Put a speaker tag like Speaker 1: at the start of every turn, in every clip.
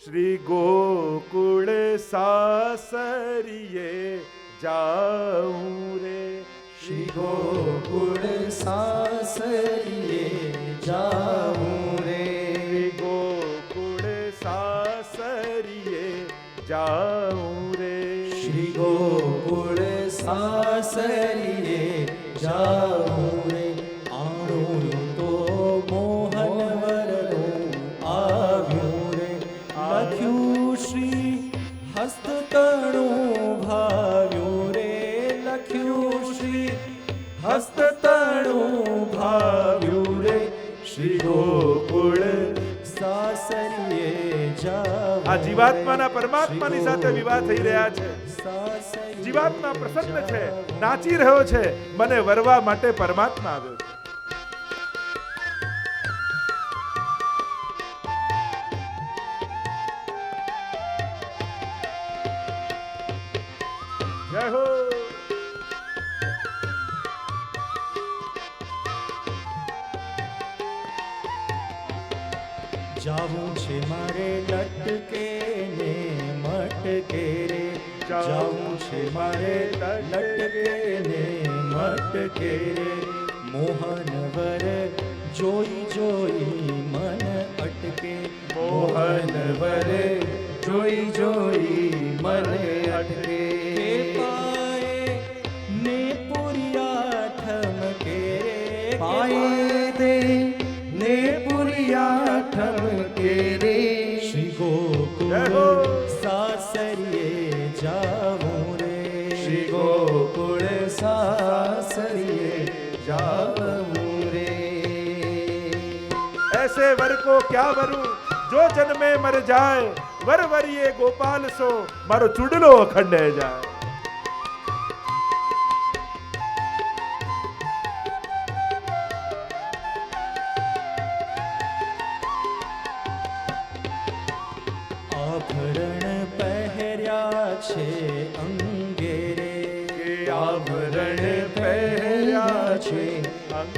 Speaker 1: શ્રી ગોકુળ સાસરિયે જાઉં રે,
Speaker 2: શ્રી ગોકુળ સાસરિયે જાઉં રે,
Speaker 1: ગોકુળ સાસરિયે જાઉં રે,
Speaker 2: શ્રી ગોકુળ સાસરિયે જાઉં રે. આણું તો મોહન વરનું આવ્યું રે, લખ્યું શ્રી હસ્તતણું ભાવ્યું રે, લખ્યું શ્રી હસ્તતણું ભાવ્યું રે. શ્રી ગોકુળ સાસરિયે જાઉં.
Speaker 1: આ જીવાત્માના પરમાત્માની સાથે વિવાહ થઈ રહ્યા છે. જીવાત્મા પ્રસન્ન છે, નાચી રહ્યો છે, મને વરવા માટે પરમાત્મા આવ્યો છે. જય હો.
Speaker 2: જાવું છે મારે લટકે ને મટકે રે, જાવું છે મારે લટકે ને મટકે રે. મોહન વર જોઈ જોઈ મન અટકે, મોહન વર જોઈ જોઈ મન અટકે. પાયે ને પુરિયા ઠમકે રે, પાયે દે ને પુરિયા ઠમકે રે. શ્રી ગોકુળ સાસરિયે જાવું રે, શ્રી ગોકુળ સાસરિયે જાવું રે.
Speaker 1: ऐसे वर को क्या वरूं जो जन्मे मर जाए, वर वरिये गोपाल सो मारो चुडलो अखंडे जाए.
Speaker 2: આભરણ પહેર્યા છે અંગે રે, આભરણ પહેર્યા છે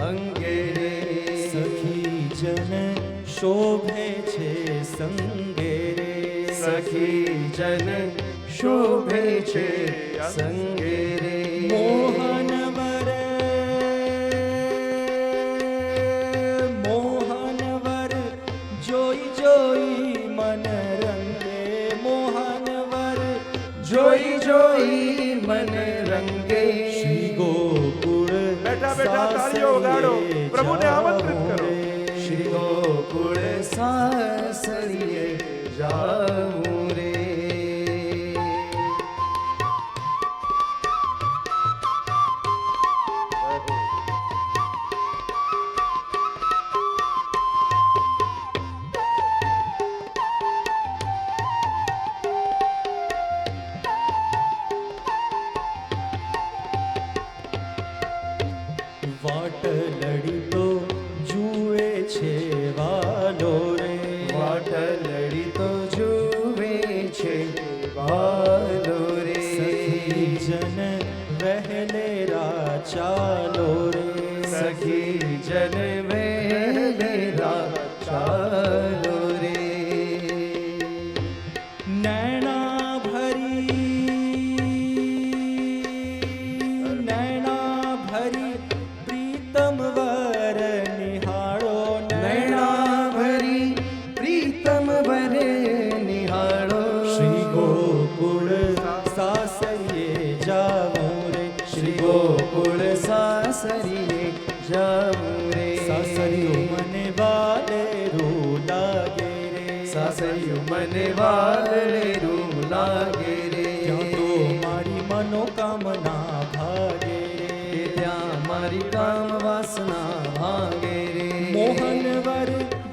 Speaker 2: અંગે રે. સખી જન શોભે છે સંગે રે, સખી જન શોભે છે સંગે રે. મોહન વર મોહન વર જોઈ જોઈ મન રંગે, મોહન વર જોઈ જોઈ મન રંગે. શ્રી ગોકુળ
Speaker 1: બેઠા બેઠા તાળીઓ વગાડો, પ્રભુને આમંત્રિત કરો.
Speaker 2: શ્રી ગોકુળ સાસરિયે જાઉં રે. વાટ લડી તો જુએ છે વાલો રે, વાટ લડી તો જુએ છે વાલો રે. સખી જન વહેલેરા ચાલો રે, સખી જન વહેલેરા ચાલો રે. નૈણા ભરી પ્રીતમ વર નિહાળો, નૈણા ભરી પ્રીતમ વર નિહાળો. શ્રી ગોકુળ સાસરિયે જાવું રે, શ્રી ગોકુળ સાસરિયે જાવું રે. સાસરિયું મને વાલે રૂ લાગે રે, સાસરિયું મને વાલે રૂ લાગે રે. ત્યાં તો મારી મનોકામના ભાગે રે, ત્યાં મારી કામ વાસના ભાગે રે. મોહન વર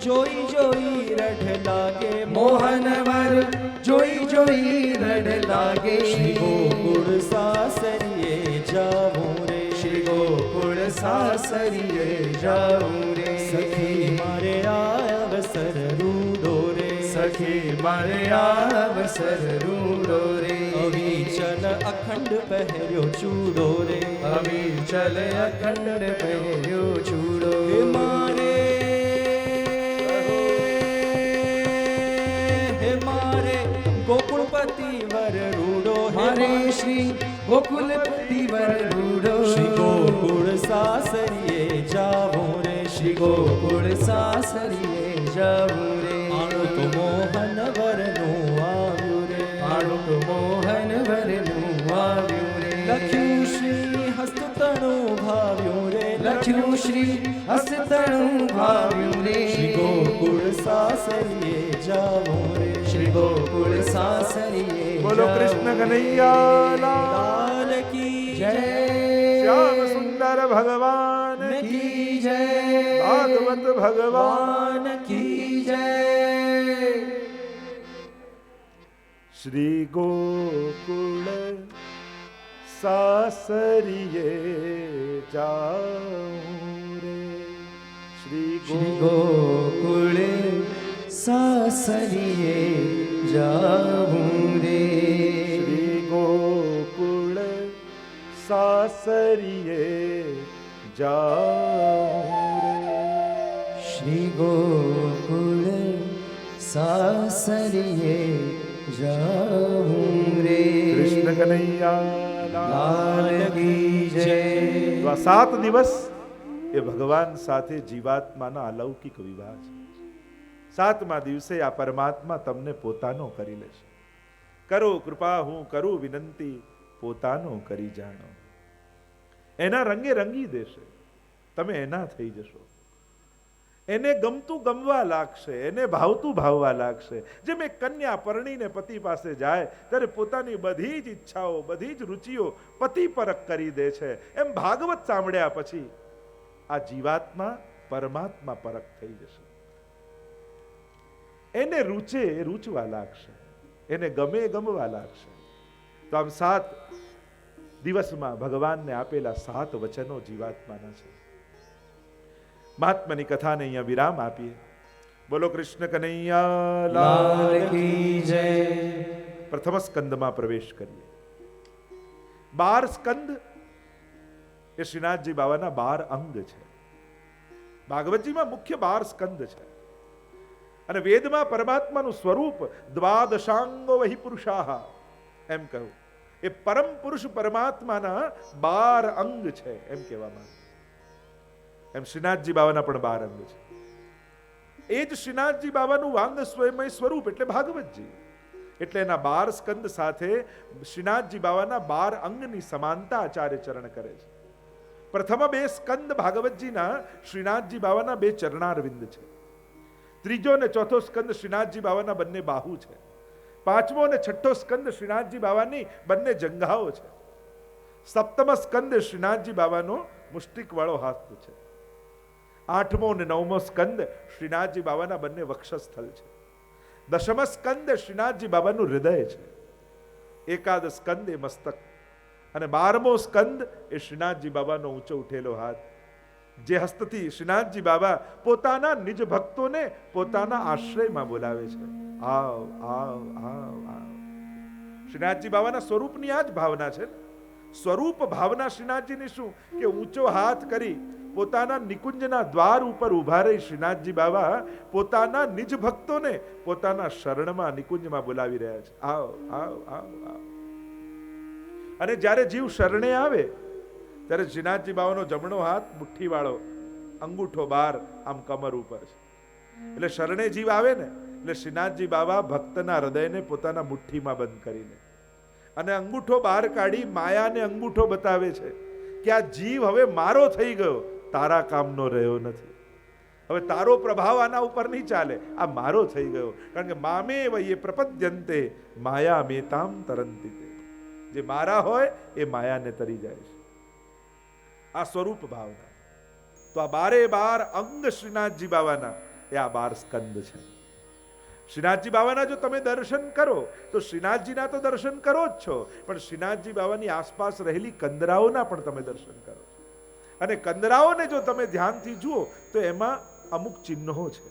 Speaker 2: જોઈ જોઈ રઢ લાગે, મોહન વર જોઈ જોઈ રઢ લાગે. શ્રી ગોકુળ સાસરિયે જાવું રે, શ્રી ગોકુળ સાસરિયે જાવું રે. સખી મારે અવસર રૂડો રે, સખી મારે અવસર રૂડો રે. અવિચલ અખંડ પહેર્યો ચૂડો રે, અવિચલ અખંડ પહેર્યો ચૂડો. મારે હે મારે ગોકુલપતિ વર રૂડો
Speaker 3: શ્રી ગોકુળ સાસરીએ જાવું રે
Speaker 2: શ્રી ગોકુળ સાસરીએ જવું રે
Speaker 3: આણું તો મોહન વરનું આવ્યું રે
Speaker 2: આણું મોહન વરનું આવ્યું રે
Speaker 3: લખ્યું શ્રી હસ્તતણું ભાવ્યું રે
Speaker 2: લખ્યું શ્રી હસ્તણું ભાવ્યું રે
Speaker 3: શ્રી ગોકુળ સાસરીએ જાવું રે
Speaker 2: શ્રી ગોકુળ સાસરીએ
Speaker 1: બોલો કૃષ્ણ કનૈયા લાલ
Speaker 3: લાલ કી
Speaker 2: જય
Speaker 1: શ્યામ સુંદર ભગવાન
Speaker 2: કી જય
Speaker 1: ભાગવત ભગવાન
Speaker 2: કી જય
Speaker 1: શ્રી ગોકુળ સાસરીએ જાઉં રે શ્રી
Speaker 2: શ્રી ગોકુળ સાસરીએ જાવું રે
Speaker 1: શ્રી ગોકુળ સાસરીએ જાઉં રે
Speaker 2: શ્રી ગોકુળ સાસરીએ જાવું રે
Speaker 1: કૃષ્ણ કનૈયા
Speaker 2: લાલ કી જય
Speaker 1: તો આ 7 દિવસ એ ભગવાન સાથે જીવાત્માના અલૌકિક વિવાહ છે. 7મા દિવસે આ પરમાત્મા તમને પોતાનો કરી લેશે. કરો કૃપા હું કરું વિનંતી પોતાનો કરી જાણો. એના રંગે રંગી દેશે, તમે એના થઈ જશો. એને ગમતું ગમવા લાગશે, એને ભાવતું ભાવવા લાગશે. જેમ એક કન્યા પરણીને પતિ પાસે જાય ત્યારે પોતાની બધી જ ઈચ્છાઓ, બધી જ રુચિઓ પતિ પરક કરી દે છે, એમ ભાગવત સાંભળ્યા પછી આ જીવાત્મા પરમાત્મા પરક થઈ જશે. એને રૂચે એ રૂચવા લાગશે, એને ગમે એ ગમવા લાગશે. તો આમ 7 દિવસમાં ભગવાનને આપેલા 7 વચનો જીવાત્માના છે. મહાત્માની કથાને અહીંયા વિરામ આપીએ. બોલો કૃષ્ણ કનૈયા
Speaker 2: લાલ કી જય
Speaker 1: પ્રથમ સ્કંદમાં પ્રવેશ કરીએ. 12 સ્કંદ એ શ્રીનાથજી બાબાના 12 અંગ છે. ભાગવતજીમાં મુખ્ય 12 સ્કંદ છે અને વેદમાં પરમાત્માનું સ્વરૂપ દ્વાદશાંગો વહી પુરુષાહ એમ કહ્યું. એ પરમ પુરુષ પરમાત્માના 12 અંગ છે એમ કહેવામાં. એમ શ્રીનાથજી બાબાના પણ 12 અંગ છે. એ જ શ્રીનાથજી બાબાનું વાંગ સ્વયંમય સ્વરૂપ એટલે ભાગવતજી. એટલે એના 12 સ્કંદ સાથે શ્રીનાથજી બાબાના 12 અંગની સમાનતા આચાર્ય ચરણ કરે છે. પ્રથમ 2 સ્કંદ ભાગવતજીના શ્રીનાથજી બાબાના 2 ચરણારવિંદ છે. ત્રીજો અને ચોથો સ્કંદ શ્રીનાથજી બાબાના બંને બાહુ છે. પાંચમો અને છઠ્ઠો સ્કંદ શ્રીનાથજી બાબાની બંને જંઘાઓ છે. સપ્તમ સ્કંદ શ્રીનાથજી બાબાનો મુષ્ટિક વાળો હાથ છે. આઠમો અને નવમો સ્કંદ શ્રીનાથજી બાબાના બંને વક્ષસ્થળ છે. દશમ સ્કંદ શ્રીનાથજી બાબાનું હૃદય છે. એકાદ સ્કંદ એ મસ્તક અને 12મો સ્કંદ એ શ્રીનાથજી બાબાનો ઊંચો ઉઠેલો હાથ, જે હસ્તથી શ્રીનાથજી બાબા પોતાના નિજ ભક્તોને પોતાના આશ્રયમાં બોલાવે છે. આવ આવ આવ આવ. શ્રીનાથજી બાબાના સ્વરૂપની આ જ ભાવના છે. સ્વરૂપ ભાવના શ્રીનાથજીની શું કે ઊંચો હાથ કરી પોતાના નિકુંજના દ્વાર ઉપર ઉભા રહી શ્રીનાથજી બાબા પોતાના નિજ ભક્તોને પોતાના શરણમાં નિકુંજમાં બોલાવી રહ્યા છે. આવ આવ આવ આવ. અને જ્યારે જીવ શરણે આવે ત્યારે શ્રીનાથજી બાબાનો જમણો હાથ મુઠ્ઠી વાળો, અંગૂઠો બાર આમ કમર ઉપર છે. એટલે શરણે જીવ આવે ને એટલે શ્રીનાથજી બાબા ભક્તના હૃદયને પોતાના મુઠ્ઠીમાં બંધ કરી લે અને અંગૂઠો બહાર કાઢી માયાને અંગૂઠો બતાવે છે કે આ જીવ હવે મારો થઈ ગયો, તારા કામનો રહ્યો નથી. હવે તારો પ્રભાવ આના ઉપર નહીં ચાલે, આ મારો થઈ ગયો. કારણ કે મામે વયે પ્રપદ્યંતે માયા મેતામ તરંતિ. જે મારા હોય એ માયાને તરી જાય છે. આ સ્વરૂપ ભાવના. તો આ 12 અંગ શ્રીનાથજી બાબાના એ આ 12 સ્કંદ છે. શ્રીનાથજી બાબાના જો તમે દર્શન કરો તો શ્રીનાથજીના તો દર્શન કરો જ છો, પણ શ્રીનાથજી બાબાની આસપાસ રહેલી કંદરાઓના પણ તમે દર્શન કરો. અને કંદરાઓને જો તમે ધ્યાનથી જુઓ તો એમાં અમુક ચિહ્નો છે.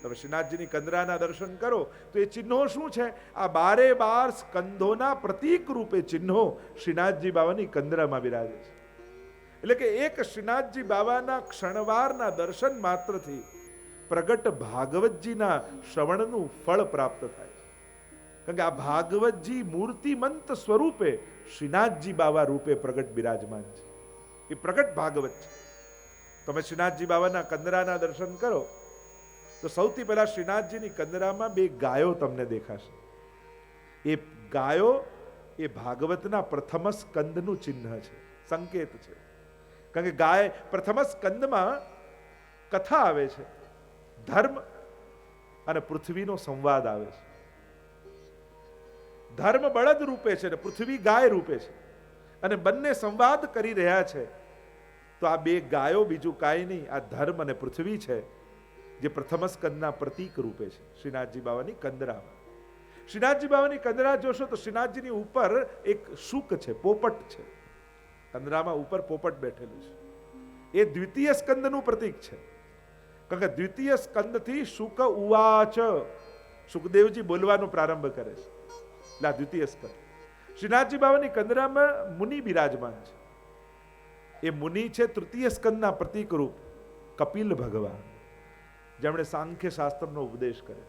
Speaker 1: તમે શ્રીનાથજીની કંદરાના દર્શન કરો તો એ ચિહ્નો શું છે? આ 12 સ્કંધોના પ્રતીક રૂપે ચિહ્નો શ્રીનાથજી બાબાની કંદરામાં બિરાજે છે. એટલે કે એક શ્રીનાથજી બાબાના ક્ષણવારના દર્શન માત્રથી પ્રગટ ભાગવતજીના શ્રવણનું ફળ પ્રાપ્ત થાય છે. કારણ કે આ ભાગવતજી મૂર્તિમંત સ્વરૂપે શ્રીનાથજી બાવા રૂપે પ્રગટ બિરાજમાન છે. એ પ્રગટ ભાગવત છે. તમે શ્રીનાથજી બાવાના કંદરાના દર્શન કરો તો સૌથી પહેલા શ્રીનાથજીની કંદરામાં બે ગાયો તમને દેખાશે. એ ગાયો એ ભાગવતના પ્રથમ સ્કંદનું ચિહ્ન છે, સંકેત છે. કારણ કે ગાય પ્રથમ સ્કંદમાં કથા આવે છે, ધર્મ અને પૃથ્વીનો સંવાદ આવે છે. ધર્મ બળદ રૂપે છે ને પૃથ્વી ગાય રૂપે છે, અને બંને સંવાદ કરી રહ્યા છે. તો આ બે ગાયો બીજું કાંઈ નહીં, આ ધર્મ અને પૃથ્વી છે, જે પ્રથમ સ્કંદના પ્રતીક રૂપે છે શ્રીનાથજી બાવાની કંદરામાં. શ્રીનાથજી બાવાની કંદરા જોશો તો શ્રીનાથજીની ઉપર એક શુક છે, પોપટ છે. કંદરામાં ઉપર પોપટ બેઠેલું છે. એ દ્વિતીય સ્કંદનું પ્રતીક છે. કારણ કે દ્વિતીય સ્કંદથી શુક ઉવાચ, સુખદેવજી બોલવાનો પ્રારંભ કરે છે. એટલે આ દ્વિતીય સ્કંદ. શ્રીનાથજી બાવાની કંદરામાં મુનિ બિરાજમાન છે. એ મુનિ છે તૃતીય સ્કંદના પ્રતીક રૂપ કપિલ ભગવાન, જેમણે સાંખ્ય શાસ્ત્રનો ઉપદેશ કરે.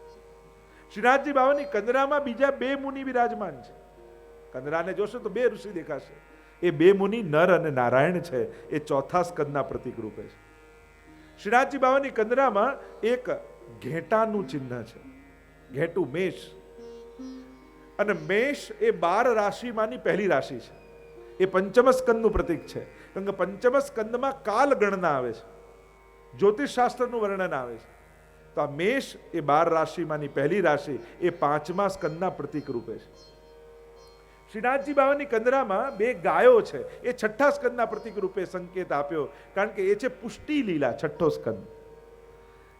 Speaker 1: શ્રીનાથજી બાવાની કંદરામાં બીજા બે મુનિ બિરાજમાન છે. કંદરાને જોશો તો બે ઋષિ દેખાશે. એ બે મુનિ નર અને નારાયણ છે. એ ચોથા સ્કંદના પ્રતીક રૂપે છે. શ્રીનાથજી બાવાની કંદરામાં એક ઘેટાનું ચિહ્ન છે. ઘેટું મેષ, અને મેષ એ 12 રાશિમાંની પહેલી રાશિ છે. એ પંચમ સ્કંદનું પ્રતીક છે. કારણ કે પંચમ સ્કંદમાં કાલ ગણના આવે છે, જ્યોતિષ શાસ્ત્રનું વર્ણન આવે છે. તો આ મેષ એ 12 રાશિમાંની પહેલી રાશિ, એ 5મા સ્કંદના પ્રતીક રૂપે છે. શ્રીનાથજી બાવાની કંદરામાં બે ગાયો છે. એ 6ઠ્ઠા સ્કંદના પ્રતીક રૂપે સંકેત આપ્યો, કારણ કે એ છે પુષ્ટિ લીલા, 6ઠ્ઠો સ્કંદ.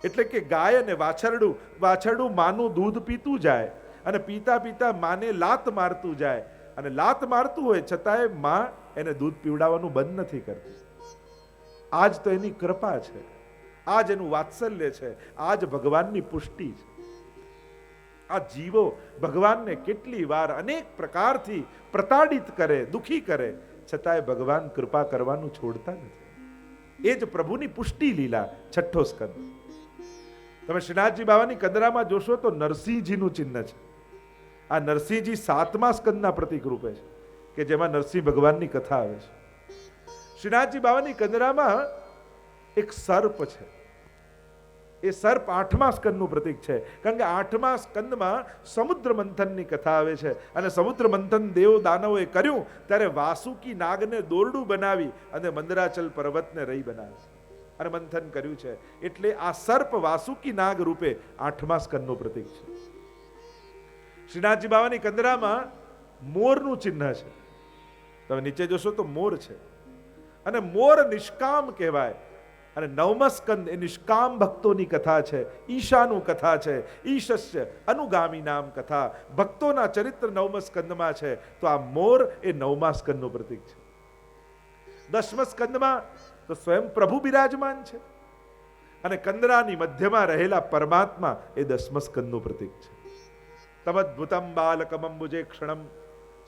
Speaker 1: એટલે કે ગાય અને વાછરડું માનું દૂધ પીતું જાય, અને પીતા પીતા માને લાત મારતું જાય, અને લાત મારતું હોય છતાંય માં એને દૂધ પીવડાવવાનું બંધ નથી કરતી. આજ તો એની કૃપા છે, આજ એનું વાત્સલ્ય છે, આજ ભગવાનની પુષ્ટિ છે. આ જીવો ભગવાનને કેટલી વાર અનેક પ્રકારથી પ્રતાડિત કરે, દુખી કરે, છતાંય ભગવાન કૃપા કરવાનું છોડતા નથી. એ જ પ્રભુની પુષ્ટિ લીલા, 6ઠ્ઠો સ્કંદ. તમે શ્રીનાથજી બાવાની કંદરામાં જોશો તો નરસિંહજીનું ચિહ્ન છે. આ નરસિંહજી 7મા સ્કંદના પ્રતીક રૂપે છે, કે જેમાં નરસિંહ ભગવાનની કથા આવે છે. શ્રીનાથજી બાવાની કંદરામાં એક સર્પ છે. એ સર્પ 8મા સ્કંદનું પ્રતીક છે. કારણ કે 8મા સ્કંદમાં સમુદ્ર મંથનની કથા આવે છે, અને સમુદ્ર મંથન દેવ દાનવોએ કર્યું ત્યારે વાસુકી નાગને દોરડું બનાવી અને મંદરાચલ પર્વતને રહી બનાવી અને મંથન કર્યું છે. એટલે આ સર્પ વાસુકી નાગ રૂપે 8મા સ્કંદનું પ્રતીક છે. શ્રીનાથજી બાવાની કંદરામાં મોરનું ચિહ્ન છે. તમે નીચે જોશો તો મોર છે, અને મોર નિષ્કામ કહેવાય. અને 9મા સ્કંદ એ નિષ્કામ ભક્તોની કથા છે, ઈશાનું કથા છે. ઈશસ્ય અનુગામી નામ કથા, ભક્તોના ચરિત્ર 9મા સ્કંદમાં છે. તો આ મોર એ 9મા સ્કંદનું પ્રતીક છે. 10મા સ્કંદમાં તો સ્વયં પ્રભુ બિરાજમાન છે, અને કંદરાની મધ્યમાં રહેલા પરમાત્મા એ 10મા સ્કંદનું પ્રતીક છે. તમદ્ભુતમ બાલકમંબુજે ક્ષણમ,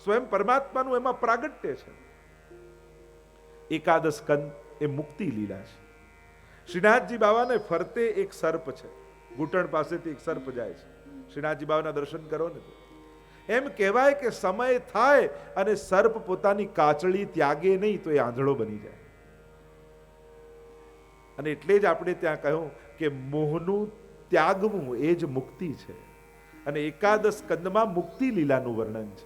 Speaker 1: સ્વયં પરમાત્માનું એમાં પ્રાગટ્ય છે. એકાદશ સ્કંદ એ મુક્તિ લીલા છે. શ્રીનાથજી બાવાને ફરતે એક સર્પ છે, ઘૂંટણ પાસેથી એક સર્પ જાય છે. શ્રીનાથજી બાવાના દર્શન કરો ને, એમ કહેવાય કે સમય થાય અને સર્પ પોતાની કાચળી ત્યાગે નહીં તો એ આંધળો બની જાય. અને એટલે જ આપણે ત્યાં કહ્યું કે મોહનું ત્યાગવું એ જ મુક્તિ છે. અને એકાદશ સ્કંદમાં મુક્તિ લીલાનું વર્ણન છે.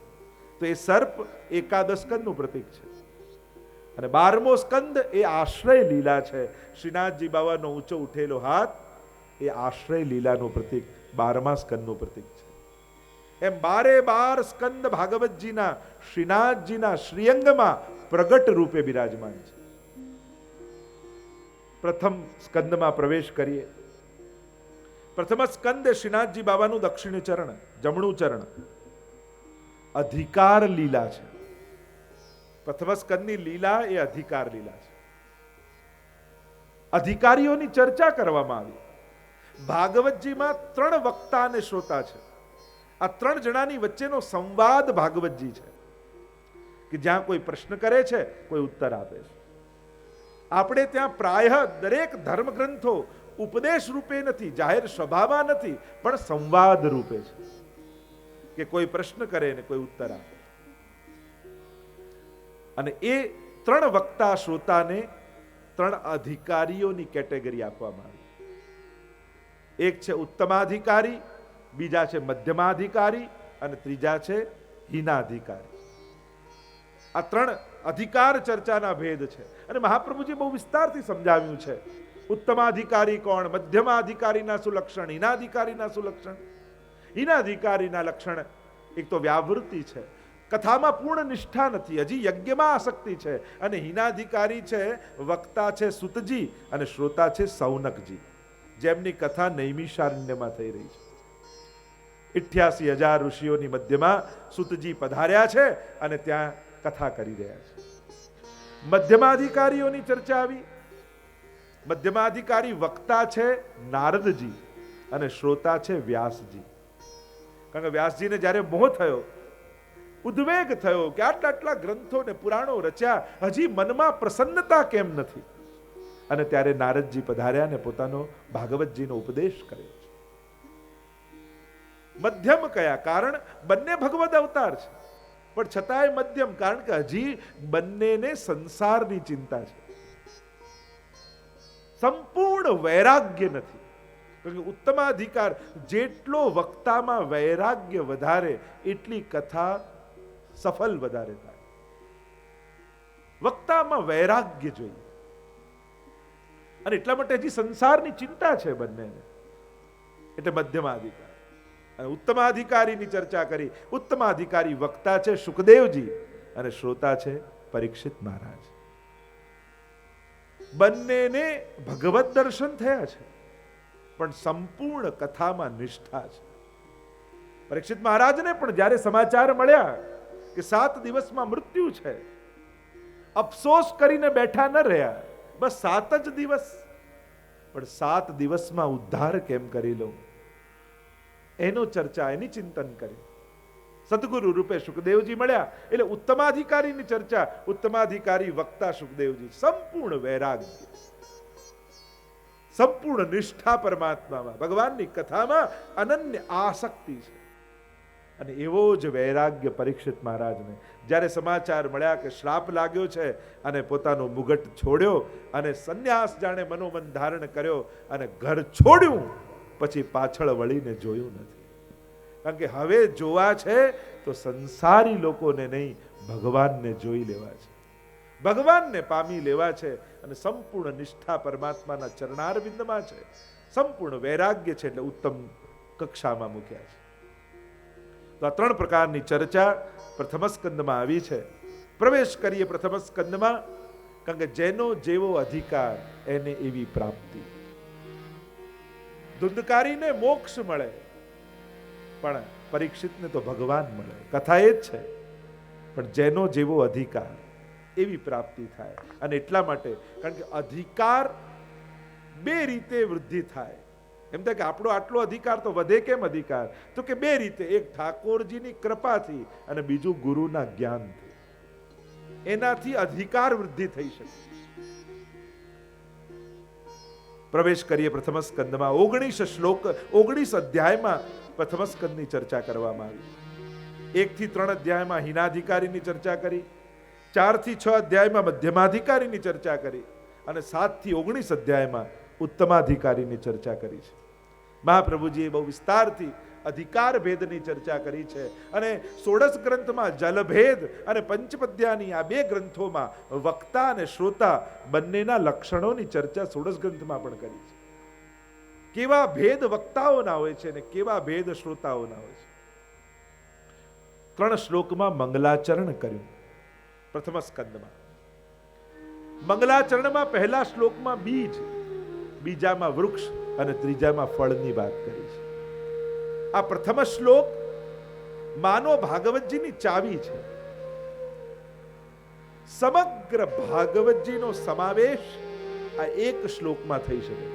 Speaker 1: તો એ સર્પ એકાદશ સ્કંદનું પ્રતીક છે. અને 12મો સ્કંદ એ આશ્રય લીલા છે. શ્રીનાથજી બાવાનો ઊંચો ઉઠેલો હાથ એ આશ્રય લીલાનું પ્રતીક, 12મા સ્કંદનું પ્રતીક છે. એમ 12 સ્કંદ ભાગવતજીના શ્રીનાથજીના શ્રીઅંગમાં પ્રગટ રૂપે બિરાજમાન છે. પ્રથમ સ્કંદમાં પ્રવેશ કરીએ. પ્રથમ સ્કંદ શ્રીનાથજી બાબાનું દક્ષિણ ચરણ, જમણું ચરણ અધિકાર લીલા છે. પ્રથમ સ્કંદની લીલા એ અધિકાર લીલા છે. અધિકારીઓની ચર્ચા કરવામાં આવી. ભાગવતજીમાં 3 વક્તા અને શ્રોતા છે. આ 3 જણાની વચ્ચેનો સંવાદ ભાગવતજી છે, કે જ્યાં કોઈ પ્રશ્ન કરે છે, કોઈ ઉત્તર આપે છે. આપણે ત્યાં પ્રાય દરેક ધર્મ ગ્રંથો ઉપદેશ રૂપે નથી, જાહેર સભામાં નથી, પણ સંવાદ રૂપે છે. કે કોઈ પ્રશ્ન કરે ને કોઈ ઉત્તર આપે. અને એ 3 વક્તા શ્રોતાને 3 અધિકારીઓની કેટેગરી આપવામાં આવી. એક છે ઉત્તમાધિકારી, બીજા છે મધ્યમાધિકારી અને ત્રીજા છે હીનાધિકારી. આ 3 અધિકાર ચર્ચાના ભેદ છે અને મહાપ્રભુજી બહુ વિસ્તારથી સમજાવ્યું છે. ઉત્તમાધિકારી કોણ, મધ્યમાધિકારીના શું લક્ષણ, હીનાધિકારીના શું લક્ષણ. હીનાધિકારીના લક્ષણ એક તો વ્યાવૃત્તિ છે, કથામાં પૂર્ણ નિષ્ઠા નથી, હજી યજ્ઞમાં આસક્તિ છે. અને હીનાધિકારી છે, વક્તા છે સુતજી અને શ્રોતા છે સૌનકજી, જેમની કથા નૈમિષારણ્યમાં થઈ રહી છે. 88,000 ઋષિઓની મધ્યમાં સુતજી પધાર્યા છે અને ત્યાં કથા કરી રહ્યા છે. મધ્યમાધિકારીઓની ચર્ચા આવી. મધ્યમાધિકારી વક્તા છે નારદજી અને શ્રોતા છે વ્યાસજી. કારણ કે વ્યાસજીને જ્યારે મોહ થયો, ઉદ્વેગ થયો કે આટલા ગ્રંથો ને પુરાણો રચ્યા, હજી મનમાં પ્રસન્નતા કેમ નથી, અને ત્યારે નારદજી પધાર્યા ને પોતાનો ભાગવતજીનો ઉપદેશ કર્યો છે. મધ્યમ કયા? કારણ બંને ભગવદ અવતાર છે, પણ છતાંય મધ્યમ, કારણ કે હજી બંનેને સંસારની ચિંતા છે, સંપૂર્ણ વૈરાગ્ય નથી. કારણ કે ઉત્તમાધિકાર, જેટલો વક્તામાં વૈરાગ્ય વધારે એટલી કથા સફળ વધારે થાય. વક્તામાં વૈરાગ્ય જોઈએ, અને એટલા માટે હજી સંસારની ચિંતા છે બંનેને, એટલે મધ્યમાધિકાર. અને ઉત્તમાધિકારીની ચર્ચા કરી. ઉત્તમાધિકારી વક્તા છે સુખદેવજી અને શ્રોતા છે પરીક્ષિત મહારાજ. બંનેને ભગવત દર્શન થયા છે, પણ સંપૂર્ણ કથામાં નિષ્ઠા છે. પરીક્ષિત મહારાજને પણ જ્યારે સમાચાર મળ્યા કે 7 દિવસમાં મૃત્યુ છે, અફસોસ કરીને બેઠા ન રહ્યા. બસ 7 જ દિવસ, પણ 7 દિવસમાં ઉદ્ધાર કેમ કરી લઉં, એનો ચર્ચા, એની ચિંતન કરી. સદગુરુ રૂપે સુખદેવજી મળ્યા એટલે ઉત્તમાધિકારીની ચર્ચા. ઉત્તમાધિકારી વક્તા સુખદેવજી, સંપૂર્ણ વૈરાગ્ય, સંપૂર્ણ નિષ્ઠા પરમાત્મામાં, ભગવાનની કથામાં અનન્ય આસક્તિ છે. અને એવો જ વૈરાગ્ય પરીક્ષિત મહારાજને જ્યારે સમાચાર મળ્યા કે શ્રાપ લાગ્યો છે, અને પોતાનો મુગટ છોડ્યો અને સંન્યાસ જાણે મનોમન ધારણ કર્યો અને ઘર છોડ્યું, પછી પાછળ વળીને જોયું નથી. કારણ કે હવે જોવા છે તો સંસારી લોકોને નહીં, ભગવાનને જોઈ લેવા છે, ભગવાનને પામી લેવા છે. અને સંપૂર્ણ નિષ્ઠા પરમાત્માના ચરણારવિંદમાં છે, સંપૂર્ણ વૈરાગ્ય છે, એટલે ઉત્તમ કક્ષામાં મૂક્યા છે. તો આ 3 પ્રકારની ચર્ચા પ્રથમ સ્કંદમાં આવી છે. પ્રવેશ કરીએ પ્રથમ સ્કંદમાં. કારણ કે જેનો જેવો અધિકાર એને એવી પ્રાપ્તિ. ધુંધકારીને મોક્ષ મળે, પણ પરીક્ષિતને તો ભગવાન મળે. કથા એ જ છે, પણ જેનો જેવો અધિકાર એવી પ્રાપ્તિ થાય. અને એટલા માટે, કારણ કે અધિકાર 2 રીતે વૃદ્ધિ થાય. એમ થાય કે આપણો આટલો અધિકાર તો વધે કેમ અધિકાર? તો કે 2 રીતે. એક ઠાકોરજીની કૃપાથી અને બીજું ગુરુના જ્ઞાનથી. એનાથી અધિકાર વૃદ્ધિ થઈ શકે. પ્રવેશ કરીએ પ્રથમ સ્કંદમાં. 19 શ્લોક, 19 અધ્યાયમાં પ્રથમ સ્કંદની ચર્ચા કરવામાં આવી. 1 થી 3 અધ્યાયમાં હીનાધિકારીની ચર્ચા કરી, 4 થી 6 અધ્યાયમાં મધ્યમાધિકારીની ચર્ચા કરી, અને 7 થી 19 અધ્યાયમાં ઉત્તમાધિકારીની ચર્ચા કરી છે. મહાપ્રભુજીએ બહુ વિસ્તારથી અધિકાર ભેદની ચર્ચા કરી છે. અને 16 ગ્રંથમાં જલભેદ અને પંચપદ્યાની આ 2 ગ્રંથોમાં વક્તા અને શ્રોતા બંનેના લક્ષણોની ચર્ચા 16 ગ્રંથમાં પણ કરી છે. કેવા ભેદ વક્તાઓના હોય છે અને કેવા ભેદ શ્રોતાઓના હોય છે. 3 શ્લોકમાં મંગલાચરણ કર્યું પ્રથમ સ્કંદમાં. મંગલાચરણમાં પહેલા શ્લોકમાં બીજ, બીજામાં વૃક્ષ અને ત્રીજામાં ફળની વાત કરી છે. આ પ્રથમ શ્લોક માનો ભાગવતજીની ચાવી છે. સમગ્ર ભાગવતજીનો સમાવેશ આ એક શ્લોકમાં થઈ શકે છે,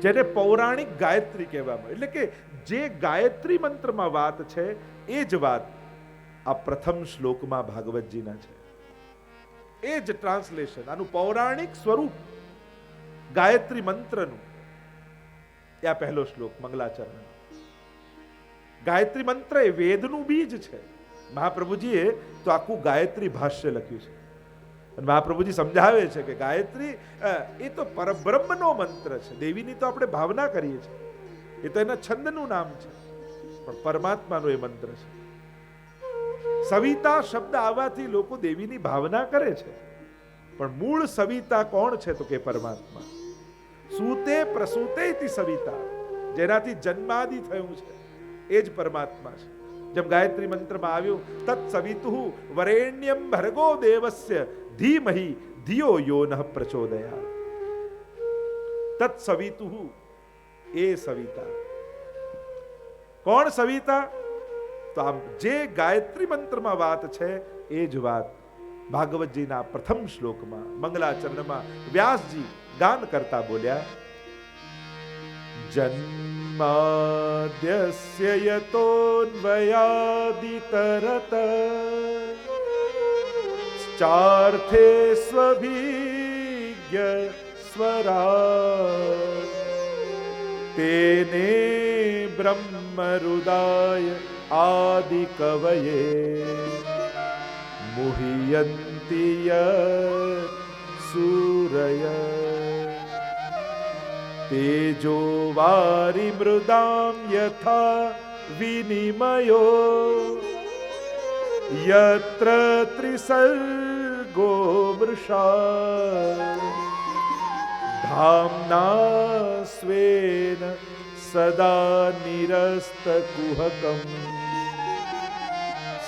Speaker 1: જેને પૌરાણિક ગાયત્રી કહેવામાં. એટલે કે જે ગાયત્રી મંત્રમાં વાત છે એ જ વાત આ પ્રથમ શ્લોકમાં ભાગવતજીના છે. એ જ ટ્રાન્સલેશન, આનું પૌરાણિક સ્વરૂપ ગાયત્રી મંત્રનું. આ પહેલો શ્લોક મંગલાચરણ. ગાયત્રી મંત્ર એ વેદનું બીજ છે. મહાપ્રભુજીએ તો આખું ગાયત્રી ભાષ્ય લખ્યું છે અને મહાપ્રભુજી સમજાવે છે કે ગાયત્રી એ તો પરબ્રહ્મનો મંત્ર છે. દેવીની તો આપણે ભાવના કરીએ છીએ, એ તો એના છંદનું નામ છે, પણ પરમાત્માનો એ મંત્ર છે. સવિતા શબ્દ આવવાથી લોકો દેવીની ભાવના કરે છે, પણ મૂળ સવિતા કોણ છે તો કે પરમાત્મા. સૂતે પ્રસૂતેતિ સવિતા, જેનાથી જન્માદિ થયું છે એ જ પરમાત્મા છે. જેમ ગાયત્રી મંત્રમાં આવ્યું, તત્ સવિતુઃ વરેણ્યમ ભર્ગો દેવસ્ય ધીમહિ ધિયો યો નઃ પ્રચોદયાત્. તત્ સવિતુઃ, એ સવિતા. કોણ સવિતા? તો આમ જે ગાયત્રી મંત્રમાં વાત છે એ જ વાત ભાગવતજીના પ્રથમ શ્લોકમાં મંગલાચરણમાં વ્યાસજી ગાન કરતા બોલ્યા, જન્માદ્યસ્ય યતોન્વયાદિતરત ચાર્થે સ્વભિજ્ઞ સ્વરા તેને બ્રહ્મરુદાય આદિ કવયે મુહ્યન્તિ સૂરય તેજો વારી મૃદામ યથા વિનિમયો યત્ર ત્રિસર્ગો મૃષા ધામ્ના સ્વેન સદા નિરસ્તકુહકમ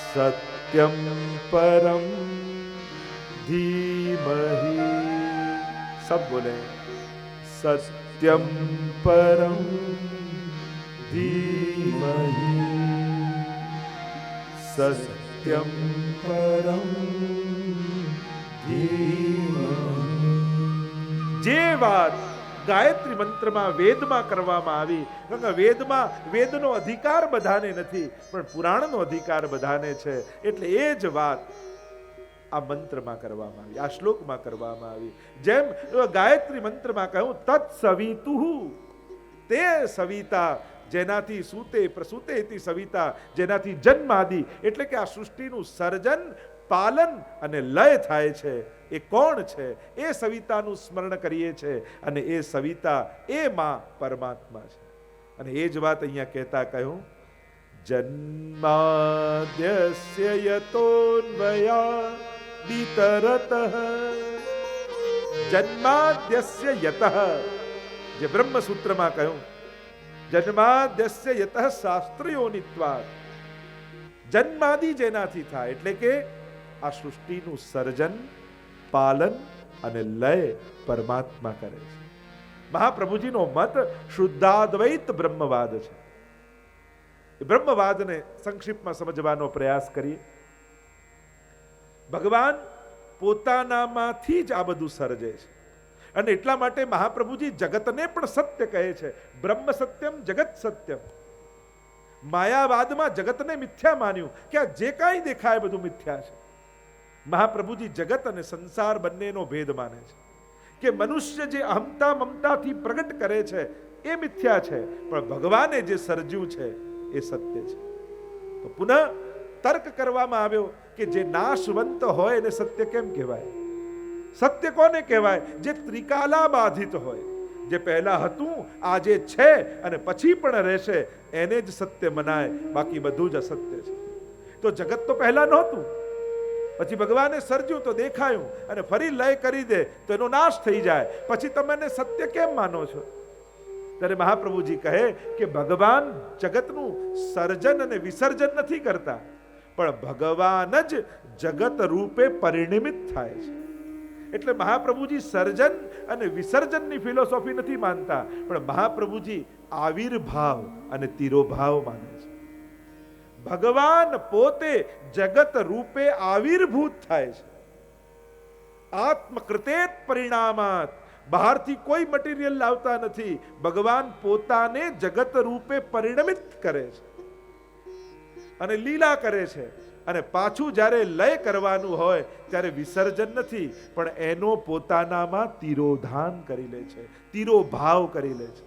Speaker 1: સત્યમ પરમ ધીમહિ. સબ બોલે સત્યમ પરમ ધીમહિ, સત્યમ પરમ ધીમહિ. જે વાત ગાયત્રી મંત્રમાં વેદમાં કરવામાં આવી, કારણ કે વેદમાં વેદનો અધિકાર બધાને નથી, પણ પુરાણનો અધિકાર બધાને છે, એટલે એ જ વાત આ મંત્રમાં કરવામાં આવી, આ શ્લોકમાં કરવામાં આવી. જેમ ગાયત્રી મંત્રમાં કહ્યું તત્ સવિતુઃ, તે સવિતા જેનાથી સૂતે પ્રસૂતેતિ સવિતા, જેનાથી જન્માદિ એટલે કે આ સૃષ્ટિનું સર્જન, પાલન અને લય થાય છે. એ કોણ છે? એ સવિતાનું સ્મરણ કરીએ છીએ અને એ સવિતા એ માં પરમાત્મા છે. અને એ જ વાત અહીંયા કહેતા કહ્યું, જન્માદ્યસ્ય યતોન્વયાદિતરતઃ. જન્માદ્યસ્ય યતઃ, જે બ્રહ્મ સૂત્રમાં કહ્યું, જન્માદ્યસ્ય યતઃ શાસ્ત્રયોનિત્વાत्. જન્માદિ જેનાથી થાય એટલે કે આ સૃષ્ટિનું સર્જન, પાલન અને લય પરમાત્મા કરે છે. મહાપ્રભુજીનો મત શુદ્ધાદ્વૈત બ્રહ્મવાદ છે. એ બ્રહ્મવાદને સંક્ષિપ્તમાં સમજવાનો પ્રયાસ કરીએ. ભગવાન પોતાનામાંથી જ આ બધું સર્જે છે અને એટલા માટે મહાપ્રભુજી જગતને પણ સત્ય કહે છે. બ્રહ્મ સત્યમ જગત સત્યમ. માયાવાદમાં જગતને મિથ્યા માન્યું કે આ જે કાંઈ દેખાય બધું મિથ્યા છે. મહાપ્રભુજી જગત અને સંસાર બંનેનો ભેદ માને છે કે મનુષ્ય જે અહમતા મમતાથી પ્રગટ કરે છે એ મિથ્યા છે, પણ ભગવાને જે સર્જ્યું છે એ સત્ય છે. તો પુનઃ તર્ક કરવામાં આવ્યો કે જે નાશવંત હોય એને સત્ય કેમ કહેવાય? સત્ય કોને કહેવાય? જે ત્રિકાલા બાધિત હોય, જે પહેલા હતું, આજે છે અને પછી પણ રહેશે, એને જ સત્ય મનાય, બાકી બધું જ અસત્ય છે. તો જગત તો પહેલા નહોતું, પછી ભગવાને સર્જ્યું તો દેખાયું અને ફરી લય કરી દે તો એનો નાશ થઈ જાય, પછી તમે એને સત્ય કેમ માનો છો? ત્યારે મહાપ્રભુજી કહે કે ભગવાન જગતનું સર્જન અને વિસર્જન નથી કરતા, પણ ભગવાન જ જગત રૂપે પરિણમિત થાય છે. એટલે મહાપ્રભુજી સર્જન અને વિસર્જનની ફિલોસોફી નથી માનતા, પણ મહાપ્રભુજી આવિર્ભાવ અને તિરોભાવ માને છે. ભગવાન પોતે જગત રૂપે આવિર્ભૂત થાય છે. આત્મકૃતેત પરિણામાત, બહારથી કોઈ મટીરિયલ લાવતા નથી, ભગવાન પોતાને જગત રૂપે પરિણમિત કરે છે અને લીલા કરે છે. અને પાછું જ્યારે લય કરવાનું હોય ત્યારે વિસર્જન નથી, પણ એનો પોતાનામાં તિરોધાન કરી લે છે, તિરોભાવ કરી લે છે.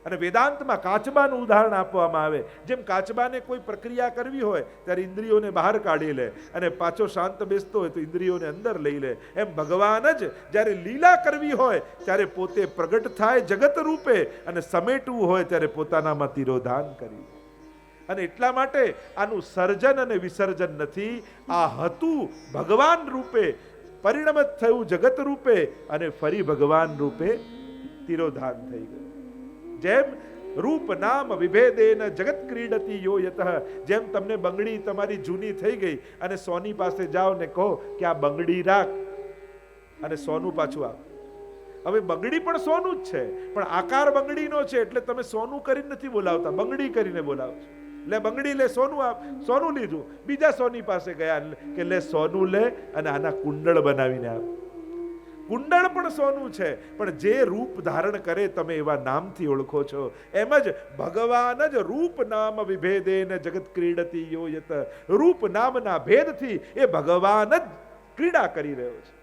Speaker 1: અને વેદાંતમાં કાચબાનું ઉદાહરણ આપવામાં આવે. જેમ કાચબાને કોઈ પ્રક્રિયા કરવી હોય ત્યારે ઇન્દ્રિયોને બહાર કાઢી લે અને પાછો શાંત બેસતો હોય તો ઇન્દ્રિયોને અંદર લઈ લે, એમ ભગવાન જ જ્યારે લીલા કરવી હોય ત્યારે પોતે પ્રગટ થાય જગત રૂપે અને સમેટવું હોય ત્યારે પોતાનામાં તિરોધાન કરી. અને એટલા માટે આનું સર્જન અને વિસર્જન નથી, આ હતું ભગવાન રૂપે, પરિણમત થયું જગત રૂપે અને ફરી ભગવાન રૂપે તિરોધાન થઈ ગયું. જેમ રૂપ નામ વિભેદેન જગત ક્રીડતી યો યતઃ, જેમ તમને બંગડી તમારી જૂની થઈ ગઈ અને સોની પાસે જાઓ ને કહો કે આ બંગડી રાખ અને સોનું પાછું આપ. હવે બંગડી પણ સોનું જ છે, પણ આકાર બંગડીનો છે એટલે તમે સોનું કરીને નથી બોલાવતા, બંગડી કરીને બોલાવો છો. લે બંગડી લે, સોનું આપ. સોનું લીધું, બીજા સોની પાસે ગયા કે લે સોનું લે અને આના કુંડળ બનાવીને આપ. કુંડળ પણ સોનું છે, પણ જે રૂપ ધારણ કરે તમે એવા નામથી ઓળખો છો. એમ જ ભગવાન જ રૂપ નામ વિભેદેન જગત ક્રીડતી યો યત, રૂપ નામના ભેદથી એ ભગવાન જ ક્રીડા કરી રહ્યો છે,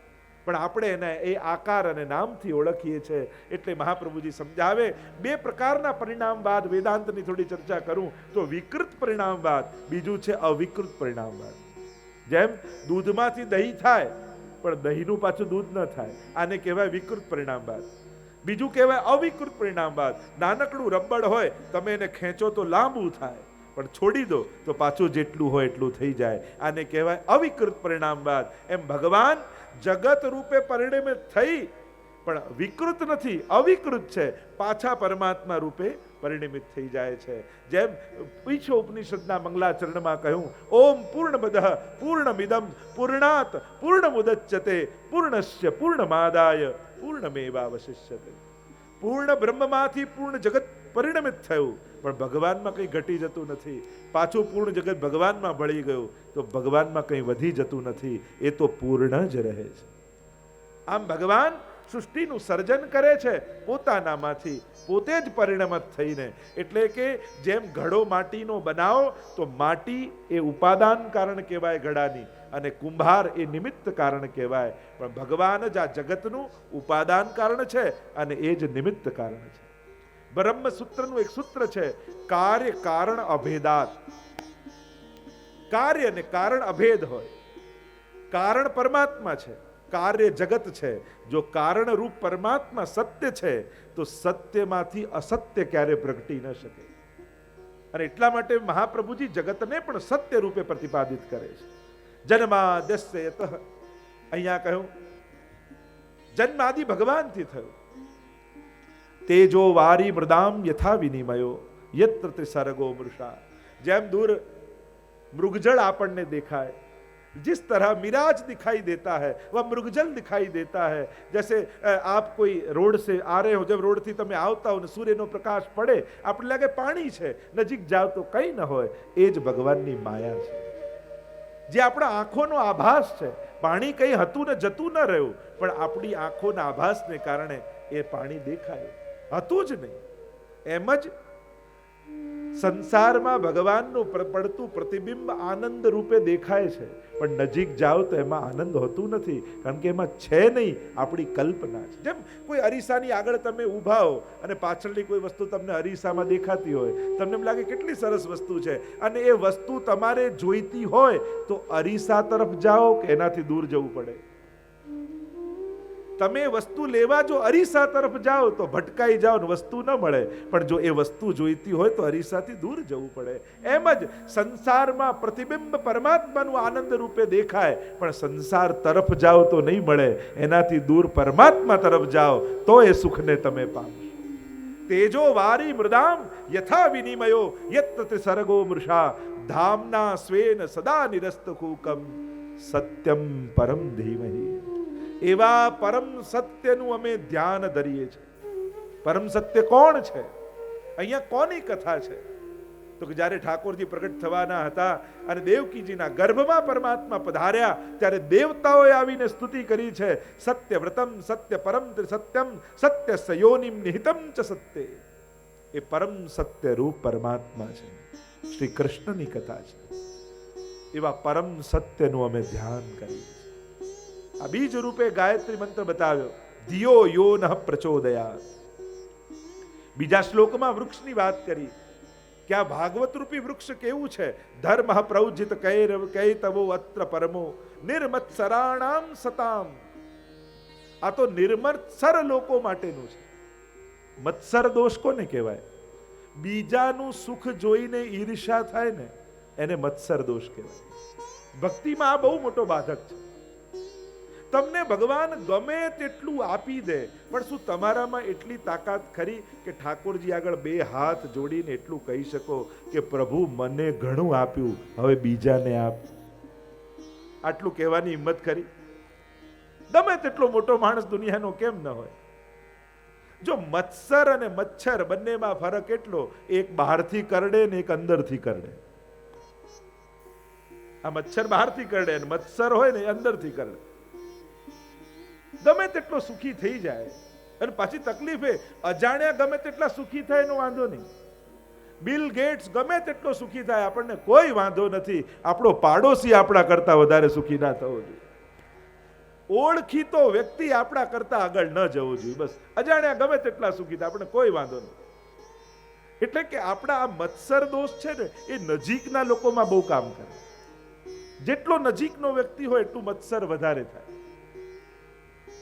Speaker 1: પણ આપણે એને એ આકાર અને નામથી ઓળખીએ છીએ. એટલે મહાપ્રભુજી સમજાવે બે પ્રકારના પરિણામવાદ. વેદાંતની થોડી ચર્ચા કરું તો વિકૃત પરિણામવાદ, બીજું છે અવિકૃત પરિણામવાદ. જેમ દૂધમાંથી દહીં થાય પણ દહીંનું પાછું દૂધ ન થાય, આને કહેવાય વિકૃત પરિણામવાદ. બીજું કહેવાય અવિકૃત પરિણામવાદ. નાનકડું રબડ હોય, તમે એને ખેંચો તો લાંબુ થાય, પણ છોડી દો તો પાછું જેટલું હોય એટલું થઈ જાય. આને કહેવાય અવિકૃત પરિણામવાદ. એમ ભગવાન જગત રૂપે પરિણમિત થઈ પણ વિકૃત નથી, અવિકૃત છે, પાછા પરમાત્મા રૂપે પરિણમિત થઈ જાય છે. જેમ પીછો ઉપનિષદના મંગલાચરણમાં કહ્યું, ઓમ પૂર્ણમદઃ પૂર્ણમિદમ પૂર્ણાત પૂર્ણમુદચ્યતે પૂર્ણસ્ય પૂર્ણમાદાય પૂર્ણમેવાવશિષ્યતે. પૂર્ણ બ્રહ્મમાંથી પૂર્ણ જગત પરિણમિત થયું, પણ ભગવાનમાં કંઈ ઘટી જતું નથી. પાછું પૂર્ણ જગત ભગવાનમાં ભળી ગયું તો ભગવાનમાં કંઈ વધી જતું નથી, એ તો પૂર્ણ જ રહે છે. આમ ભગવાન સૃષ્ટિનું સર્જન કરે છે પોતાનામાંથી, પોતે જ પરિણમત થઈને. એટલે કે જેમ ઘડો માટીનો બનાવો તો માટી એ ઉપાદાન કારણ કહેવાય ઘડાની, અને કુંભાર એ નિમિત્ત કારણ કહેવાય. પણ ભગવાન જ આ જગતનું ઉપાદાન કારણ છે અને એ જ નિમિત્ત કારણ છે. બ્રહ્મ સૂત્રનું એક સૂત્ર છે, કાર્ય કારણ અભેદાત. કાર્ય અને કારણ અભેદ હોય. કારણ પરમાત્મા છે, કાર્ય જગત છે. જો કારણ રૂપ પરમાત્મા સત્ય છે તો સત્યમાંથી અસત્ય ક્યારે પ્રગટી ન શકે. અને એટલા માટે મહાપ્રભુજી જગતને પણ સત્ય રૂપે પ્રતિપાદિત કરે છે. જન્માદ્યસ્ય યતઃ, અહીંયા કહ્યું જન્મ આદિ ભગવાનથી થયું. તેજો વારી મૃદામ યથા વિનિમયો યત્ર ત્રિસર્ગો મૃષા. જેમ દૂર મૃગજળ આપણને દેખાય, जिस तरह मिराज दिखाई देता है वह मृगजल दिखाई देता है. जैसे आप कोई रोड से आ रहे हो, जब रोड थी તમે આવતા હો ને સૂર્યનો પ્રકાશ પડે, આપણે લાગે પાણી છે, નજીક જાવ તો કંઈ ન હોય. એ જ ભગવાનની માયા છે, જે આપણા આંખોનો આભાસ છે. પાણી કંઈ હતું ને જતું ન રહ્યું, પણ આપણી આંખોના આભાસને કારણે એ પાણી દેખાયું, હતું જ નહીં. એમ જ સંસારમાં ભગવાનનું પડતું પ્રતિબિંબ આનંદ રૂપે દેખાય છે, પણ નજીક જાઓ તો એમાં આનંદ હોતું નથી, કારણ કે એમાં છે નહીં, આપણી કલ્પના છે. જેમ કોઈ અરીસાની આગળ તમે ઊભા હો અને પાછળની કોઈ વસ્તુ તમને અરીસામાં દેખાતી હોય, તમને એમ લાગે કેટલી સરસ વસ્તુ છે, અને એ વસ્તુ તમારે જોઈતી હોય તો અરીસા તરફ જાઓ કે એનાથી દૂર જવું પડે. તમે વસ્તુ લેવા જો અરીસા તરફ જાઓ તો ભટકાઈ જાઓ ને વસ્તુ ન મળે, પણ જો એ વસ્તુ જોઈતી હોય તો અરીસાથી દૂર જવું પડે. એમ જ સંસારમાં પ્રતિબિંબ પરમાત્માનું આનંદ રૂપે દેખાય, પણ સંસાર તરફ જાઓ તો નહીં મળે, એનાથી દૂર પરમાત્મા તરફ જાઓ તો એ સુખને તમે પામો. તેજો વારી મૃદામ યથા વિનિમયો યત્ર ત્રિસર્ગો મૃષા ધામના સ્વેન સદા નિરસ્તકૂકમ સત્યમ પરમ ધીમહિ. એવા પરમ સત્યનું અમે ધ્યાન ધરીએ છીએ. પરમ સત્ય કોણ છે? અહીંયા કોની કથા છે? તો કે જ્યારે ઠાકોરજી પ્રગટ થવાના હતા અને દેવકીજીના ગર્ભમાં પરમાત્મા પધાર્યા ત્યારે દેવતાઓએ આવીને સ્તુતિ કરી છે, સત્ય વ્રતમ સત્ય પરમ સત્યમ સત્ય સયોનિમ નિહિતમ ચ સત્ય. એ પરમ સત્ય રૂપ પરમાત્મા છે, શ્રી કૃષ્ણની કથા છે. એવા પરમ સત્યનું અમે ધ્યાન કરીએ. આ બીજ રૂપે ગાયત્રી મંત્ર બતાવ્યો, ધિયો યો નઃ પ્રચોદયાત. બીજા શ્લોકમાં વૃક્ષની વાત કરી કે આ ભાગવત રૂપી વૃક્ષ કેવું છે? ધર્મ પ્રૌજિત કૈતવો અત્ર પરમો નિર્મત્સરાણામ સતામ. આ તો નિર્મત્સર લોકો માટેનું છે. મત્સર દોષ કોને કહેવાય? બીજાનું સુખ જોઈને ઈર્ષ્યા થાય ને, એને મત્સર દોષ કહેવાય. ભક્તિમાં આ બહુ મોટો બાધક છે. તમને ભગવાન ગમે તેટલું આપી દે, પણ શું તમારામાં એટલી તાકાત ખરી કે ઠાકોરજી આગળ બે હાથ જોડીને એટલું કહી શકો કે પ્રભુ મને ઘણું આપ્યું, હવે બીજાને આપ? આટલું કહેવાની હિંમત ખરી? ગમે તેટલો મોટો માણસ દુનિયાનો કેમ ન હોય? જો મત્સર અને મચ્છર બંનેમાં ફરક એટલો, એક બહારથી કરડે ને એક અંદરથી કરડે. આ મચ્છર બહારથી કરડે અને મત્સર હોય ને અંદરથી કરડે. ગમે તેટલો સુખી થઈ જાય, અને પાછી તકલીફ એ અજાણ્યા ગમે તેટલા સુખી થાય એનો વાંધો નહીં. બિલ ગેટ્સ ગમે તેટલો સુખી થાય, આપણને કોઈ વાંધો નથી. આપણો પાડોશી આપણા કરતા વધારે સુખી ના થવો જોઈએ. ઓળખીતો વ્યક્તિ આપણા કરતા આગળ ન જવો જોઈએ. બસ અજાણ્યા ગમે તેટલા સુખી થાય, આપણને કોઈ વાંધો નથી. એટલે કે આપણા આ મત્સર દોષ છે ને, એ નજીકના લોકોમાં બહુ કામ કરે. જેટલો નજીકનો વ્યક્તિ હોય એટલું મત્સર વધારે થાય.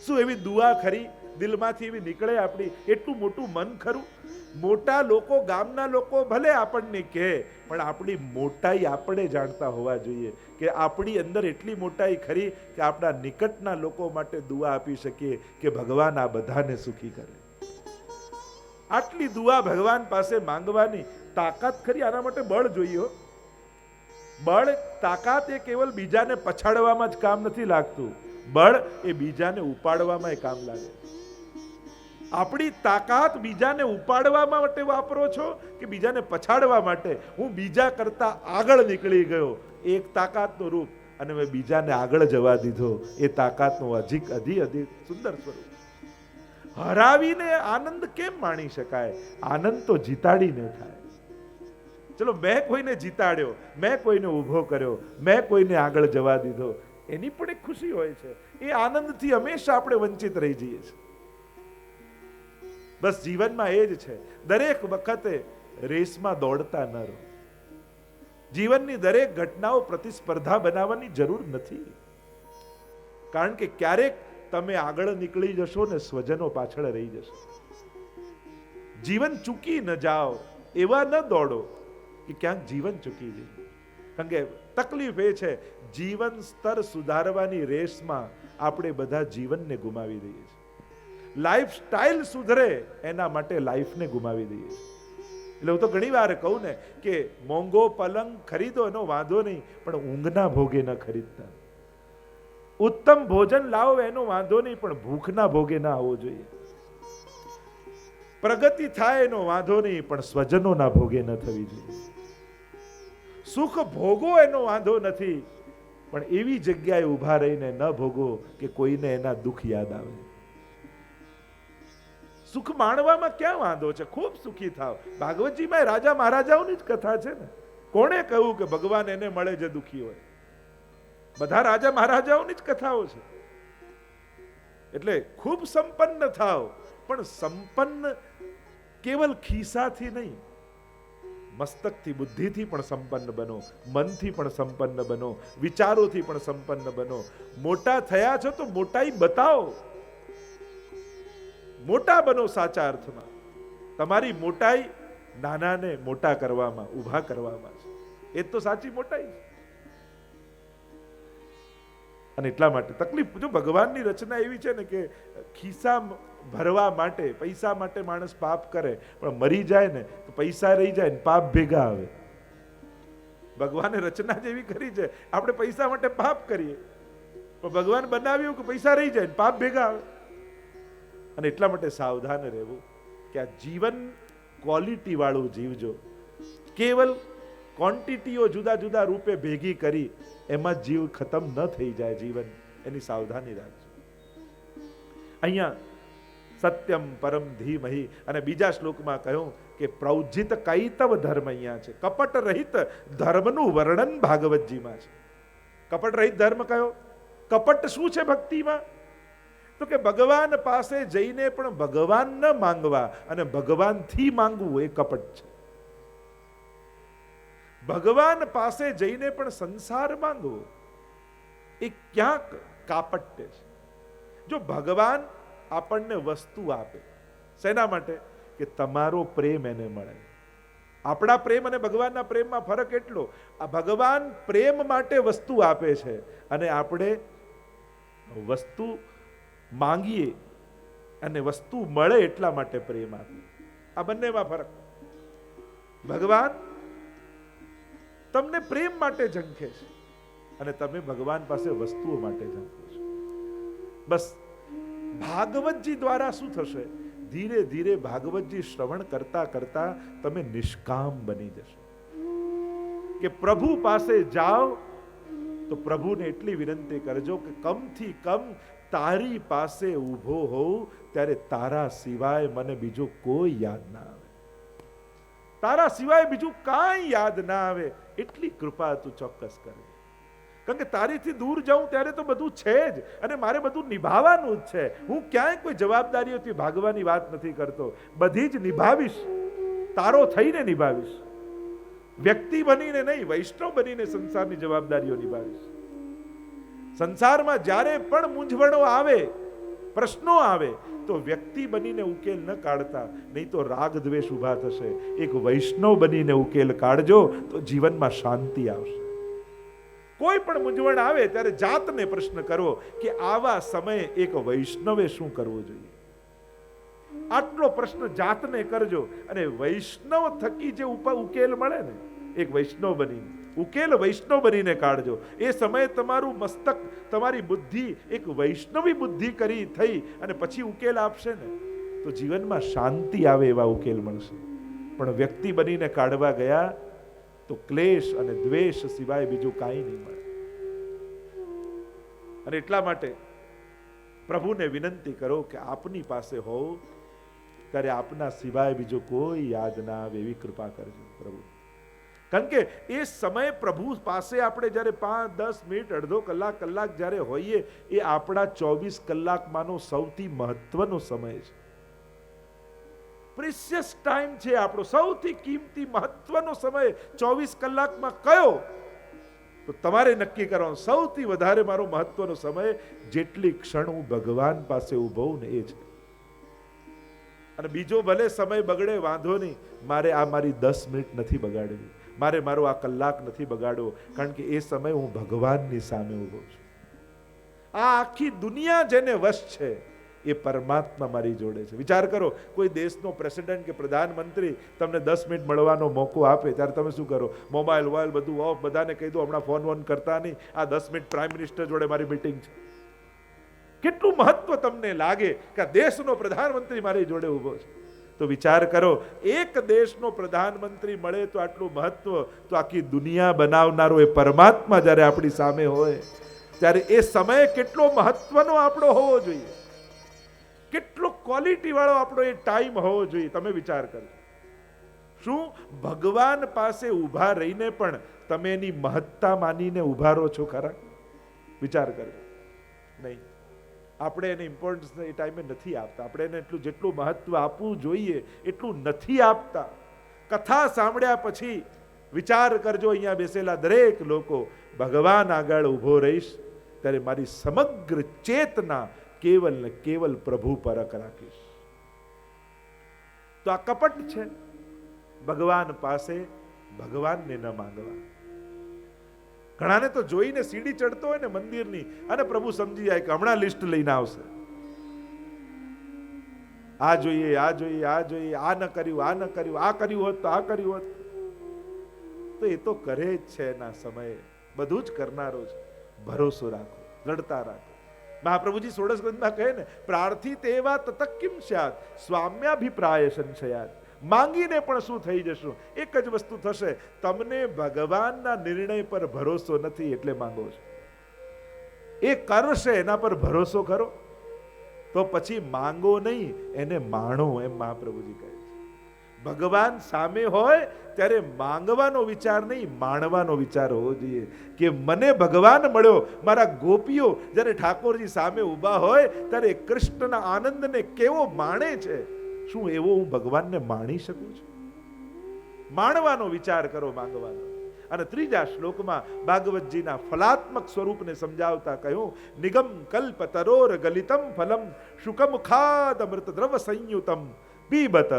Speaker 1: શું એવી દુઆ ખરી દિલમાંથી એવી નીકળે આપણી? એટલું મોટું મન ખરું? મોટા લોકો, ગામના લોકો ભલે આપણને કહે, પણ આપણી મોટાઈ આપણે જાણતા હોવા જોઈએ કે આપણી અંદર એટલી મોટાઈ ખરી કે આપણા નિકટના લોકો માટે દુઆ આપી શકીએ કે ભગવાન આ બધાને સુખી કરે. આટલી દુઆ ભગવાન પાસે માંગવાની તાકાત ખરી? આના માટે બળ જોઈએ. બળ, તાકાત એ કેવલ બીજાને પછાડવામાં જ કામ નથી લાગતું. બળ એ બીજાને ઉપાડવામાં કામ લાગે. આપણી તાકાત બીજાને ઉપાડવા માટે વાપરો છો કે બીજાને પછાડવા માટે? હું બીજા કરતા આગળ નીકળી ગયો, એક તાકાતનું રૂપ, અને મેં બીજાને આગળ જવા દીધો, એ તાકાતનું અધિક સુંદર સ્વરૂપ. હરાવીને આનંદ કેમ માણી શકાય? આનંદ તો જીતાડીને થાય. ચલો, મેં કોઈને જીતાડ્યો, મેં કોઈને ઊભો કર્યો, મેં કોઈને આગળ જવા દીધો, એની પણ એક ખુશી હોય છે. એ આનંદથી હંમેશા આપણે વંચિત રહી જઈએ છીએ. બસ જીવનમાં એ જ છે. દરેક વખતે રેસમાં દોડતા ન રહો. જીવનની દરેક ઘટનાઓ પ્રતિસ્પર્ધા બનાવવાની જરૂર નથી. કારણ કે ક્યારેક તમે આગળ નીકળી જશો ને સ્વજનો પાછળ રહી જશો. જીવન ચૂકી ન જાઓ એવા ન દોડો કે ક્યાંક જીવન ચૂકી જાય. કારણ કે તકલીફ એ છે, જીવન સ્તર સુધારવાની રેસમાં આપણે બધા જીવનને ગુમાવી દઈએ છીએ. લાઈફ સ્ટાઇલ સુધરે એના માટે લાઈફને ગુમાવી દઈએ છીએ. એટલે હું તો ઘણી વાર કહું ને કે મોંઘો પલંગ ખરીદો એનો વાંધો નહીં, પણ ઊંઘના ભોગે ન ખરીદતા. ઉત્તમ ભોજન લાવો એનો વાંધો નહીં, પણ ભૂખના ભોગે ના આવવો જોઈએ. પ્રગતિ થાય એનો વાંધો નહીં, પણ સ્વજનોના ભોગે ન થવી જોઈએ. સુખ ભોગો એનો વાંધો નથી, પણ એવી જગ્યાએ ઊભા રહીને ન ભોગો કે કોઈને એના દુઃખ યાદ આવે. સુખ માણવામાં ક્યાં વાંધો છે? ખૂબ સુખી થાવ. ભાગવતજીમાં રાજા મહારાજાઓની જ કથા છે ને. કોણે કહ્યું કે ભગવાન એને મળે જે દુઃખી હોય? બધા રાજા મહારાજાઓની જ કથાઓ છે. એટલે ખૂબ સંપન્ન થાવ, પણ સંપન્ન કેવલ ખિસ્સાથી નહીં, મસ્તકથી, બુદ્ધિથી પણ સંપન્ન બનો, મનથી પણ સંપન્ન બનો, વિચારોથી પણ સંપન્ન બનો. મોટા થયા છો તો મોટાઈ બતાવો. મોટા બનો સાચા અર્થમાં. તમારી મોટાઈ નાનાને મોટા કરવામાં, ઊભા કરવામાં છે. એ તો સાચી મોટાઈ છે. અને એટલા માટે તકલીફ, જો ભગવાનની રચના એવી છે ને કે ખિસ્સા ભરવા માટે, પૈસા માટે માણસ પાપ કરે, પણ મરી જાય ને તો પૈસા રહી જાય ને પાપ ભેગા આવે. ભગવાને રચના જેવી કરી છે, આપણે પૈસા માટે પાપ કરીએ, પણ ભગવાન બનાવ્યું કે પૈસા રહી જાય ને પાપ ભેગા આવે. અને એટલા માટે સાવધાન રહેવું કે આ જીવન ક્વોલિટી વાળું જીવજો. કેવલ ક્વોન્ટિટીઓ જુદા જુદા રૂપે ભેગી કરી એમાં જીવ ખતમ ન થઈ જાય. જીવન એની સાવધાની રાખજો. અહીંયા સત્યમ પરમ ધીમહિ, અને બીજા શ્લોકમાં કહ્યું કે પ્રૌજિત કૈતવ ધર્મ અહીંયા છે. કપટ રહિત ધર્મનું વર્ણન ભાગવતજીમાં છે. કપટ રહિત ધર્મ કયો? કપટ શું છે ભક્તિમાં? તો કે ભગવાન પાસે જઈને પણ ભગવાન ન માંગવા અને ભગવાનથી માંગવું એ કપટ છે. ભગવાન પાસે જઈને પણ સંસાર માંગવો એ ક્યાંક કાપટ્ય છે. જો ભગવાન આપણને વસ્તુ આપે, શેના માટે? કે તમારો પ્રેમ એને મળે. આપણા પ્રેમ અને ભગવાનના પ્રેમમાં ફરક એટલો, આ ભગવાન પ્રેમ માટે વસ્તુ આપે છે અને આપણે વસ્તુ માંગીએ અને વસ્તુ મળે એટલા માટે પ્રેમ આપીએ. આ બંનેમાં ફરક. ભગવાન તમને પ્રેમ માટે ઝંખે છે અને તમે ભગવાન પાસે વસ્તુઓ માટે ઝંખો છો. બસ ભાગવતજી દ્વારા શું થશે? ધીરે ધીરે ભાગવતજી શ્રવણ કરતા કરતા તમે નિષ્કામ બની જશો. કે પ્રભુ પાસે જાઓ તો પ્રભુને એટલી વિનંતી કરજો કે કમથી કમ તારી પાસે ઊભો હોઉં ત્યારે તારા સિવાય મને બીજું કોઈ યાદ ના આવે. તારા સિવાય બીજું કાંઈ યાદ ના આવે એટલી કૃપા તું ચોક્કસ કરે. કારણ કે તારીથી દૂર જાઉં ત્યારે તો બધું છે જ અને મારે બધું નિભાવવાનું જ છે. હું ક્યાંય કોઈ જવાબદારીઓથી ભાગવાની વાત નથી કરતો, બધી જ નિભાવીશ, તારો થઈને નિભાવીશ. વ્યક્તિ બનીને નહીં, વૈષ્ણવ બનીને સંસારની જવાબદારીઓ નિભાવીશ. સંસારમાં જ્યારે પણ મૂંઝવણો આવે, પ્રશ્નો આવે તો વ્યક્તિ બનીને ઉકેલ ન કાઢતા, નહીં તો રાગ દ્વેષ ઉભા થશે. એક વૈષ્ણવ બનીને ઉકેલ કાઢજો તો જીવનમાં શાંતિ આવશે. કોઈ પણ મૂંઝવણ આવે ત્યારે જાતને પ્રશ્ન કરો કે આવા સમયે એક વૈષ્ણવે શું કરવું જોઈએ. આટલો પ્રશ્ન જાતને કરજો અને વૈષ્ણવ થકી જે ઉકેલ મળે ને, એક વૈષ્ણવ બનીને ઉકેલ વૈષ્ણવ બનીને કાઢજો. એ સમયે તમારું મસ્તક, તમારી બુદ્ધિ એક વૈષ્ણવી બુદ્ધિ કરી થઈ અને પછી ઉકેલ આપશે ને તો જીવનમાં શાંતિ આવે એવા ઉકેલ મળશે. પણ વ્યક્તિ બનીને કાઢવા ગયા તો ક્લેશ અને દ્વેષ સિવાય બીજું કાંઈ નહીં મળે. અને એટલા માટે પ્રભુને વિનંતી કરો કે આપની પાસે હોવ ત્યારે આપના સિવાય બીજું કોઈ યાદ ના આવે એવી કૃપા કરજો પ્રભુ. કારણ કે એ સમય પ્રભુ પાસે આપણે જ્યારે 5, 10 મિનિટ, અડધો કલાક, કલાક જ્યારે હોઈએ એ આપણા 24 કલાકમાંનો સૌથી મહત્વનો સમય છે. પ્રિસિયસ ટાઈમ છે આપણો, સૌથી કિંમતી મહત્વનો સમય 24 કલાકમાં કયો? તો તમારે નક્કી કરવાનું, સૌથી વધારે મારો મહત્વનો સમય જેટલી ક્ષણ હું ભગવાન પાસે ઊભો ને એ છે. અને બીજો ભલે સમય બગડે વાંધો નહીં, મારે આ મારી 10 મિનિટ નથી બગાડવી, મારે મારો આ કલાક નથી બગાડવો, કારણ કે એ સમય હું ભગવાનની સામે ઊભો છું. આ આખી દુનિયા જેને વશ છે એ પરમાત્મા મારી જોડે છે. વિચાર કરો, કોઈ દેશનો પ્રેસિડેન્ટ કે પ્રધાનમંત્રી તમને 10 મિનિટ મળવાનો મોકો આપે ત્યારે તમે શું કરો? મોબાઈલ વોબાઈલ બધું ઓફ, બધાને કહી દો હમણાં ફોન વોન કરતા નહીં, આ 10 મિનિટ પ્રાઇમ મિનિસ્ટર જોડે મારી મીટિંગ છે. કેટલું મહત્વ તમને લાગે કે દેશનો પ્રધાનમંત્રી મારી જોડે ઊભો છે. તો વિચાર કરો, એક દેશનો પ્રધાનમંત્રી મળે તો આટલું મહત્વ, તો આખી દુનિયા બનાવનારો એ પરમાત્મા જ્યારે આપણી સામે હોય ત્યારે એ સમય કેટલો મહત્વનો આપણો હોવો જોઈએ, કેટલો ક્વોલિટી વાળો આપણો એ ટાઈમ હોવો જોઈએ. તમે વિચાર કરો, શું ભગવાન પાસે ઊભા રહીને પણ તમે એની મહત્તા માનીને ઊભા રહો છો ખરા? વિચાર કરો. નહીં, આપણે એને ઇમ્પોર્ટન્સ એ ટાઈમે નથી આપતા. આપણે એને એટલું જેટલું મહત્વ આપવું જોઈએ એટલું નથી આપતા. કથા સાંભળ્યા પછી વિચાર કરજો, અહીંયા બેસેલા દરેક લોકો, ભગવાન આગળ ઊભો રહીશ ત્યારે મારી સમગ્ર ચેતના કેવલ ને કેવલ પ્રભુ પરક રાખીશ. તો આ કપટ છે ભગવાન પાસે ભગવાનને ન માંગવા. ઘણાને તો જોઈને સીડી ચડતો હોય ને મંદિરની અને પ્રભુ સમજી જાય કે હમણાં લિસ્ટ લઈને આવશે, આ જોઈએ, આ જોઈએ, આ જોઈએ, આ ન કર્યું, આ ન કર્યું, આ કર્યું હોત તો આ કર્યું હોત. તો એ તો કરે જ છે એના સમયે, બધું જ કરનારો છે. ભરોસો રાખો, લડતા રાખો. મહાપ્રભુજી 16 ગ્રંથમાં કહે ને, પ્રાર્થિત એવા તત કિમ સ્યાત સ્વામ્યાભિપ્રાય સંશયાત. માંગીને પણ શું થઈ જશું? એક જ વસ્તુ થશે, તમને ભગવાનના નિર્ણય પર ભરોસો નથી એટલે માંગો છો. એ કરશે એના પર ભરોસો કરો તો પછી માંગો નહીં, એને માણો, એમ મહાપ્રભુજી કહે છે. ભગવાન સામે હોય ત્યારે માંગવાનો વિચાર નહીં, માણવાનો વિચાર હોવો જોઈએ કે મને ભગવાન મળ્યો. મારા ગોપીઓ જ્યારે ઠાકોરજી સામે ઊભા હોય ત્યારે કૃષ્ણના આનંદને કેવો માણે છે, શું એવો હું ભગવાનને માણી શકું છું? માણવાનો વિચાર કરો, માંગવાનો. અને ત્રીજા શ્લોકમાં ભાગવતજીના ફલાત્મક સ્વરૂપને સમજાવતા કહ્યું, નિગમ કલ્પ તરોર ગલિતમ ફલમ શુકમુખાદ અમૃત દ્રવ સંયુતમ पीबत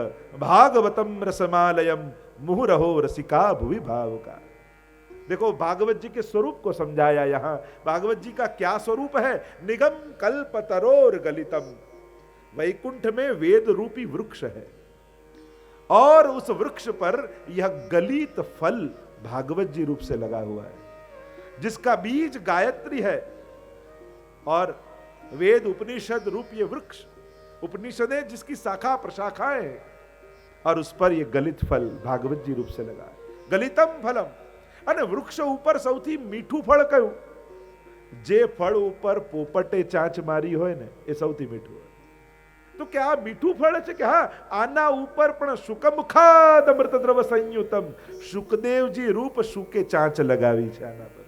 Speaker 1: भागवतम रसमालयम मुहुरहो रसिका भुवि भावुका. देखो भागवत जी के स्वरूप को समझाया यहां. भागवत जी का क्या स्वरूप है? निगम कल्प तरोर गलितम. वैकुंठ में वेद रूपी वृक्ष है और उस वृक्ष पर यह गलित फल भागवत जी रूप से लगा हुआ है, जिसका बीज गायत्री है और वेद उपनिषद रूप ये वृक्ष, उपनिषदें जिसकी शाखा प्रशाखाएं हैं, और उस पर यह गलित फल भागवत जी रूप से लगा है. गलितम फलम. અને વૃક્ષ ઉપર સૌથી મીઠું ફળ કયું? જે ફળ ઉપર પોપટે ચાંચ મારી હોય ને એ સૌથી મીઠું હોય. તો કે આ મીઠું ફળ છે કે હા, આના ઉપર પણ શુકમુખાદ અમૃત દ્રવ સંયુતમ, શુકદેવજી રૂપ શુકે ચાંચ લગાવી છે આના પર.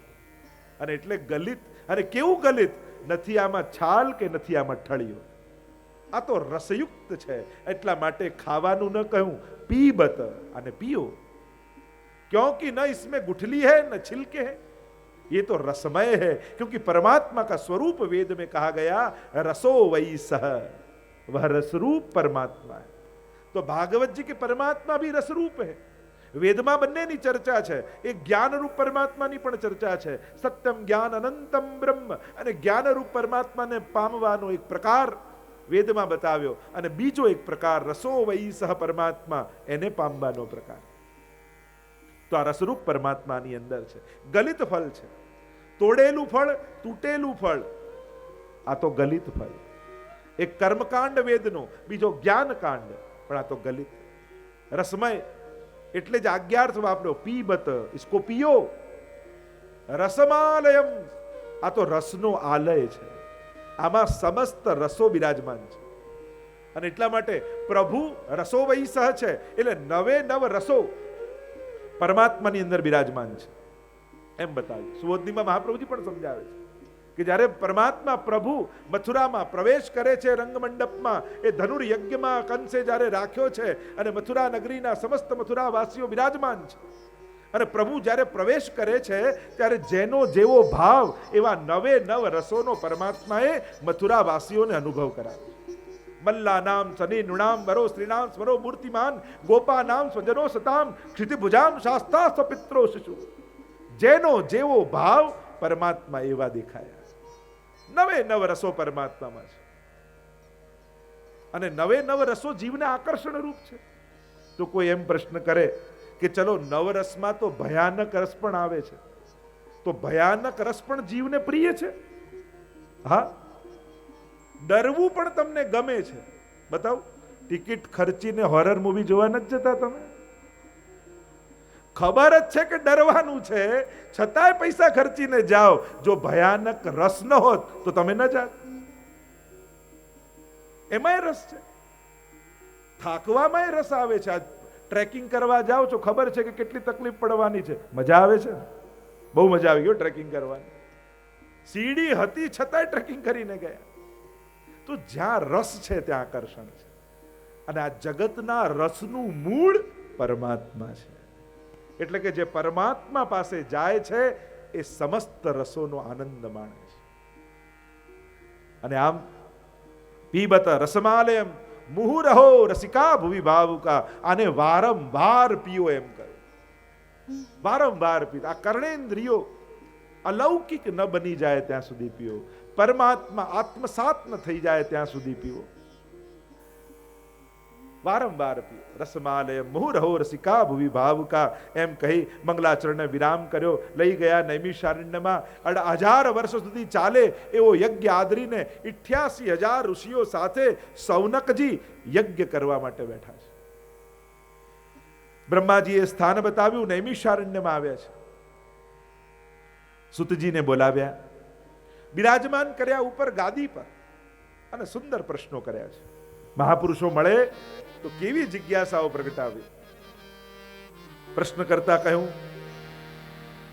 Speaker 1: અને એટલે ગલિત. અને કેવું ગલિત? નથી આમાં છાલ કે નથી આમાં ઠળીઓ. આ તો રસયુક્ત છે, એટલા માટે ખાવાનું ન કહ્યું, પીબત, અને પીઓ. क्योंकि न इसमें गुठली है न छिलके है, ये तो रसमय है. क्योंकि परमात्मा का स्वरूप वेद में कहा गया, रसो वही सह, वह रसरूप परमात्मा है. तो भागवत जी के परमात्मा भी रसरूप है. વેદમાં બંનેની ચર્ચા છે. એક જ્ઞાનરૂપ પરમાત્માની પણ ચર્ચા છે. સત્યમ જ્ઞાન અનંતમ બ્રહ્મ, અને જ્ઞાનરૂપ પરમાત્માને પામવાનો એક પ્રકાર વેદમાં બતાવ્યો, અને બીજો એક પ્રકાર રસો વહી સહ પરમાત્મા, એને પામવાનો પ્રકાર. તો આ રસરૂપ પરમાત્માની અંદર છે. ગલિત ફળ છે, તોડેલું ફળ, તૂટેલું ફળ. આ તો ગલિત ફળ. એક કર્મકાંડ વેદનો, બીજો જ્ઞાનકાંડ, પણ આ તો ગલિત રસમય. એટલે જ આજ્ઞાર્થ વાપર્યો, પીબત, ઇસકો પીઓ. રસમાલયમ, આ તો રસનો આલય છે. આમાં સમસ્ત રસો બિરાજમાન છે. અને એટલા માટે પ્રભુ રસો વહી સહ છે, એટલે નવે નવ રસો પરમાત્માની અંદર બિરાજમાન છે એમ બતાવ્યું. સુવોદનીમાં મહાપ્રભુજી પણ સમજાવે છે કે જ્યારે પરમાત્મા પ્રભુ મથુરામાં પ્રવેશ કરે છે રંગમંડપમાં, એ ધનુર યજ્ઞમાં કંસે જ્યારે રાખ્યો છે અને મથુરા નગરીના સમસ્ત મથુરાવાસીઓ બિરાજમાન છે, અને પ્રભુ જ્યારે પ્રવેશ કરે છે ત્યારે જેનો જેવો ભાવ એવા નવે નવ રસોનો પરમાત્માએ મથુરાવાસીઓને અનુભવ કરાવ્યો. મલ્લા નામ સની નૃણામ વરો શ્રીનામ સ્વરો મૂર્તિમાન ગોપા નામ સ્વજનો સતામ ક્ષિતિભુજામ શાસ્તા સ્વપિત્રો શિશુ. જેનો જેવો ભાવ પરમાત્મા એવા દેખાયા. નવે નવ રસો પરમાત્મામાં છે, અને નવે નવ રસો જીવને આકર્ષણ રૂપ છે. તો કોઈ એમ પ્રશ્ન કરે કે ચલો નવરસમાં તો ભયાનક રસ પણ આવે છે, તો ભયાનક રસ પણ જીવને પ્રિય છે? હા, ડરવું પણ તમને ગમે છે. બતાવો, ટિકિટ ખર્ચીને હોરર મૂવી જોવા નથી જતા તમે? ખબર જ છે કે ડરવાનું છે, છતાંય પૈસા ખર્ચીને જાઓ. જો ભયાનક રસ ન હોત તો તમે ન જાત. એમાંય રસ છે, થાકવામાંય રસ આવે છે. ટ્રેકિંગ કરવા જાઓ છો, ખબર છે કે કેટલી તકલીફ પડવાની છે, મજા આવે છે, બહુ મજા આવી ગયો ટ્રેકિંગ કરવાની. સીડી હતી છતાંય ટ્રેકિંગ કરીને ગયા. તો જ્યાં રસ છે ત્યાં આકર્ષણ છે. અને આ જગતના રસનું મૂળ પરમાત્મા છે. એટલે કે જે પરમાત્મા પાસે જાય છે એ સમસ્ત રસોનો આનંદ માણે છે. અને આમ પીબત રસમાલયમ મુહુરહો રસિકા ભુવિ ભાવુકા. આને વારંવાર પીઓ એમ કહ્યું, વારંવાર પીઓ. આ કર્ણેન્દ્રિયો અલૌકિક ન બની જાય ત્યાં સુધી પીઓ, પરમાત્મા આત્મસાત ન થઈ જાય ત્યાં સુધી પીવો. વારંવાર પીઓ. રસમાલય મુહુરહો રસિકા ભુવિ ભાવુકા એમ કહી મંગલાચરણને વિરામ કર્યો. લઈ ગયા નૈમિષારણ્યમાં. 1000 વર્ષ સુધી ચાલે એવો યજ્ઞ આદરીને 88,000 ઋષિઓ સાથે સૌનકજી યજ્ઞ કરવા માટે બેઠા છે. બ્રહ્માજીએ સ્થાન બતાવ્યું, નૈમિષારણ્યમાં આવ્યા છે. સુતજીને બોલાવ્યા, બિરાજમાન કર્યા ઉપર ગાદી પર, અને સુંદર પ્રશ્નો કર્યા છે. મહાપુરુષો મળે તો કેવી જિજ્ઞાસાઓ પ્રગટાવે. પ્રશ્ન કરતા કહ્યું,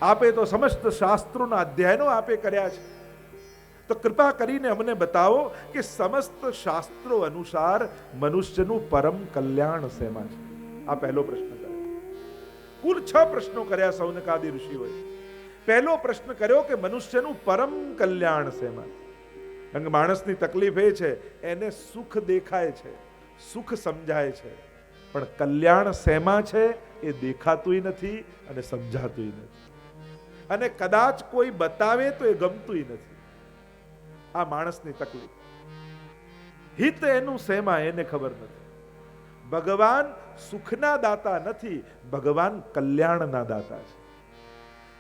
Speaker 1: આપે તો સમસ્ત શાસ્ત્રોના અધ્યયનો આપે કર્યા છે, તો કૃપા કરીને અમને બતાવો કે સમસ્ત શાસ્ત્રો અનુસાર મનુષ્યનું પરમ કલ્યાણ શેમાં છે. આ પહેલો પ્રશ્ન કર્યો. કુલ 6 પ્રશ્નો કર્યા સૌનકાદિ ઋષિઓએ. પહેલો પ્રશ્ન કર્યો કે મનુષ્યનું પરમ કલ્યાણ શેમાં. કારણ કે માણસની તકલીફ એ છે, એને સુખ દેખાય છે, સુખ સમજાય છે, પણ કલ્યાણ શેમાં છે એ દેખાતું નથી અને સમજાતું નથી, અને કદાચ કોઈ બતાવે તો એ ગમતું નથી. આ માણસની તકલીફ. હિત એનું શેમાં એને ખબર નથી. ભગવાન સુખના દાતા નથી, ભગવાન કલ્યાણના દાતા છે.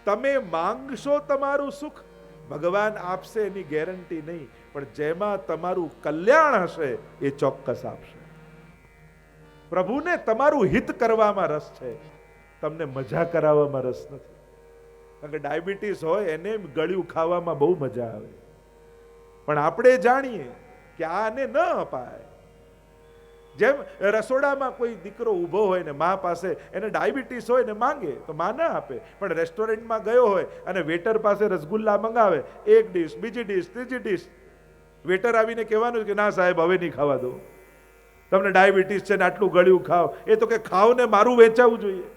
Speaker 1: તમે માંગશો તમારું સુખ, ભગવાન આપશે એની ગેરંટી નહીં, પણ જેમાં તમારું કલ્યાણ હશે એ ચોક્કસ આપશે. પ્રભુને તમારું હિત કરવામાં રસ છે, તમને મજા કરાવવામાં રસ નથી. કારણ કે ડાયાબિટીસ હોય એને ગળ્યું ખાવામાં બહુ મજા આવે, પણ આપણે જાણીએ કે આને ન અપાય. જેમ રસોડામાં કોઈ દીકરો ઊભો હોય ને મા પાસે, એને ડાયાબિટીસ હોય ને માંગે તો મા ના આપે, પણ રેસ્ટોરન્ટમાં ગયો હોય અને વેટર પાસે રસગુલ્લા મંગાવે, એક ડીશ, બીજી ડીશ, ત્રીજી ડીશ, વેટર આવીને કહેવાનું કે ના સાહેબ હવે નહીં ખાવા દો, તમને ડાયાબિટીસ છે ને આટલું ગળ્યું ખાઓ. એ તો કે ખાઓ ને મારું વેચાવું જોઈએ.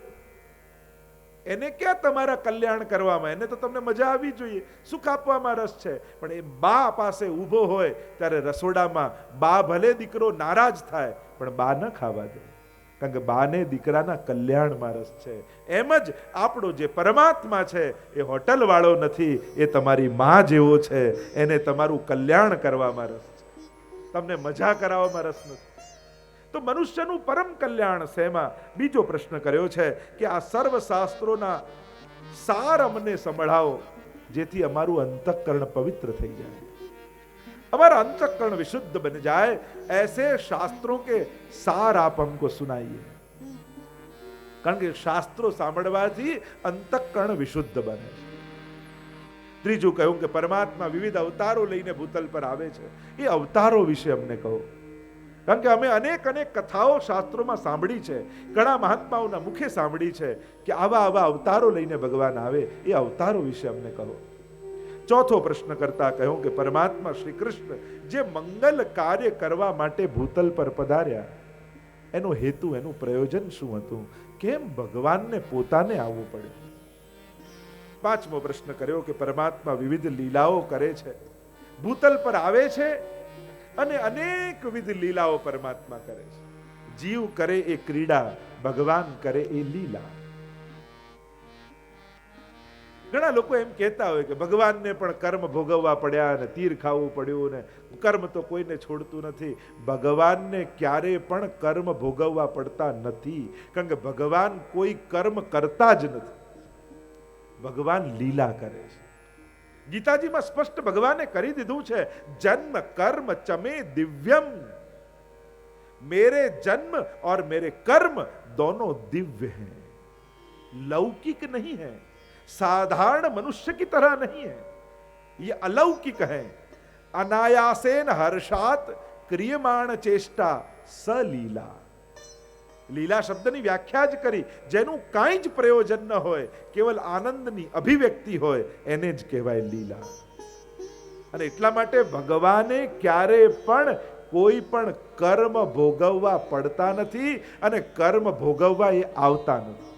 Speaker 1: એને ક્યાં તમારા કલ્યાણ કરવામાં, એને તો તમને મજા આવવી જોઈએ, સુખ આપવામાં રસ છે. પણ એ બા પાસે ઊભો હોય ત્યારે રસોડામાં બા ભલે દીકરો નારાજ થાય પણ બા ન ખાવા દે, કારણ કે બાને દીકરાના કલ્યાણમાં રસ છે. એમ જ આપણો જે પરમાત્મા છે એ હોટલ વાળો નથી, એ તમારી મા જેવો છે, એને તમારું કલ્યાણ કરવામાં રસ છે, તમને મજા કરાવવામાં રસ નથી. તો મનુષ્યનું પરમ કલ્યાણ શેમાં? બીજો પ્રશ્ન કર્યો છે કે આ સર્વ શાસ્ત્રોના સાર અમને સંભળાવો, જેથી અમારું અંતઃકરણ પવિત્ર થઈ જાય, हमारा अंतःकरण विशुद्ध बन जाए. ऐसे शास्त्रों के सार आप हमको सुनाइए. कारण के शास्त्रों સાંભળવાથી અંતઃકરણ વિશુદ્ધ બને. ત્રીજું કહ્યું કે પરમાત્મા વિવિધ અવતારો લઈને ભૂતલ પર આવે છે, એ અવતારો વિશે અમને કહો. કારણ કે અમે અનેક કથાઓ શાસ્ત્રોમાં સાંભળી છે, ઘણા મહાત્માઓના મુખે સાંભળી છે કે આવા અવતારો લઈને ભગવાન આવે, એ અવતારો વિશે અમને કહો. ચોથો પ્રશ્ન કરતા કહ્યું કે પરમાત્મા શ્રી કૃષ્ણ જે મંગલ કાર્ય કરવા માટે ભૂતલ પર પધાર્યા, એનો હેતુ, એનું પ્રયોજન શું હતું? કેમ ભગવાનને પોતાને આવવું પડે? પાંચમો પ્રશ્ન કર્યો કે પરમાત્મા વિવિધ લીલાઓ કરે છે, ભૂતલ પર આવે છે અને અનેકવિધ લીલાઓ પરમાત્મા કરે છે. જીવ કરે એ ક્રીડા, ભગવાન કરે એ લીલા. ઘણા લોકો એમ કહેતા હોય કે ભગવાનને પણ કર્મ ભોગવવા પડ્યા અને તીર ખાવું પડ્યું ને કર્મ તો કોઈને છોડતું નથી. ભગવાનને ક્યારે પણ કર્મ ભોગવવા પડતા નથી, કારણ કે ભગવાન કોઈ કર્મ કરતા જ નથી, ભગવાન લીલા કરે છે. ગીતાજીમાં સ્પષ્ટ ભગવાને કરી દીધું છે, જન્મ કર્મ ચમે દિવ્યમ, मेरे जन्म और मेरे कर्म दोनों दिव्य हैं, लौकिक नहीं है, साधारण मनुष्य की तरह नहीं है, ये अलौकिक है. अनायासेन हर्षात क्रियमाण चेष्टा सलीला. લીલા શબ્દની વ્યાખ્યા જ કરી, જેનું કાંઈ જ પ્રયોજન ન હોય, કેવલ આનંદની અભિવ્યક્તિ હોય, એને જ કહેવાય લીલા. અને એટલા માટે ભગવાને ક્યારે પણ કોઈ પણ કર્મ ભોગવવા પડતા નથી અને કર્મ ભોગવવા એ આવતા નથી.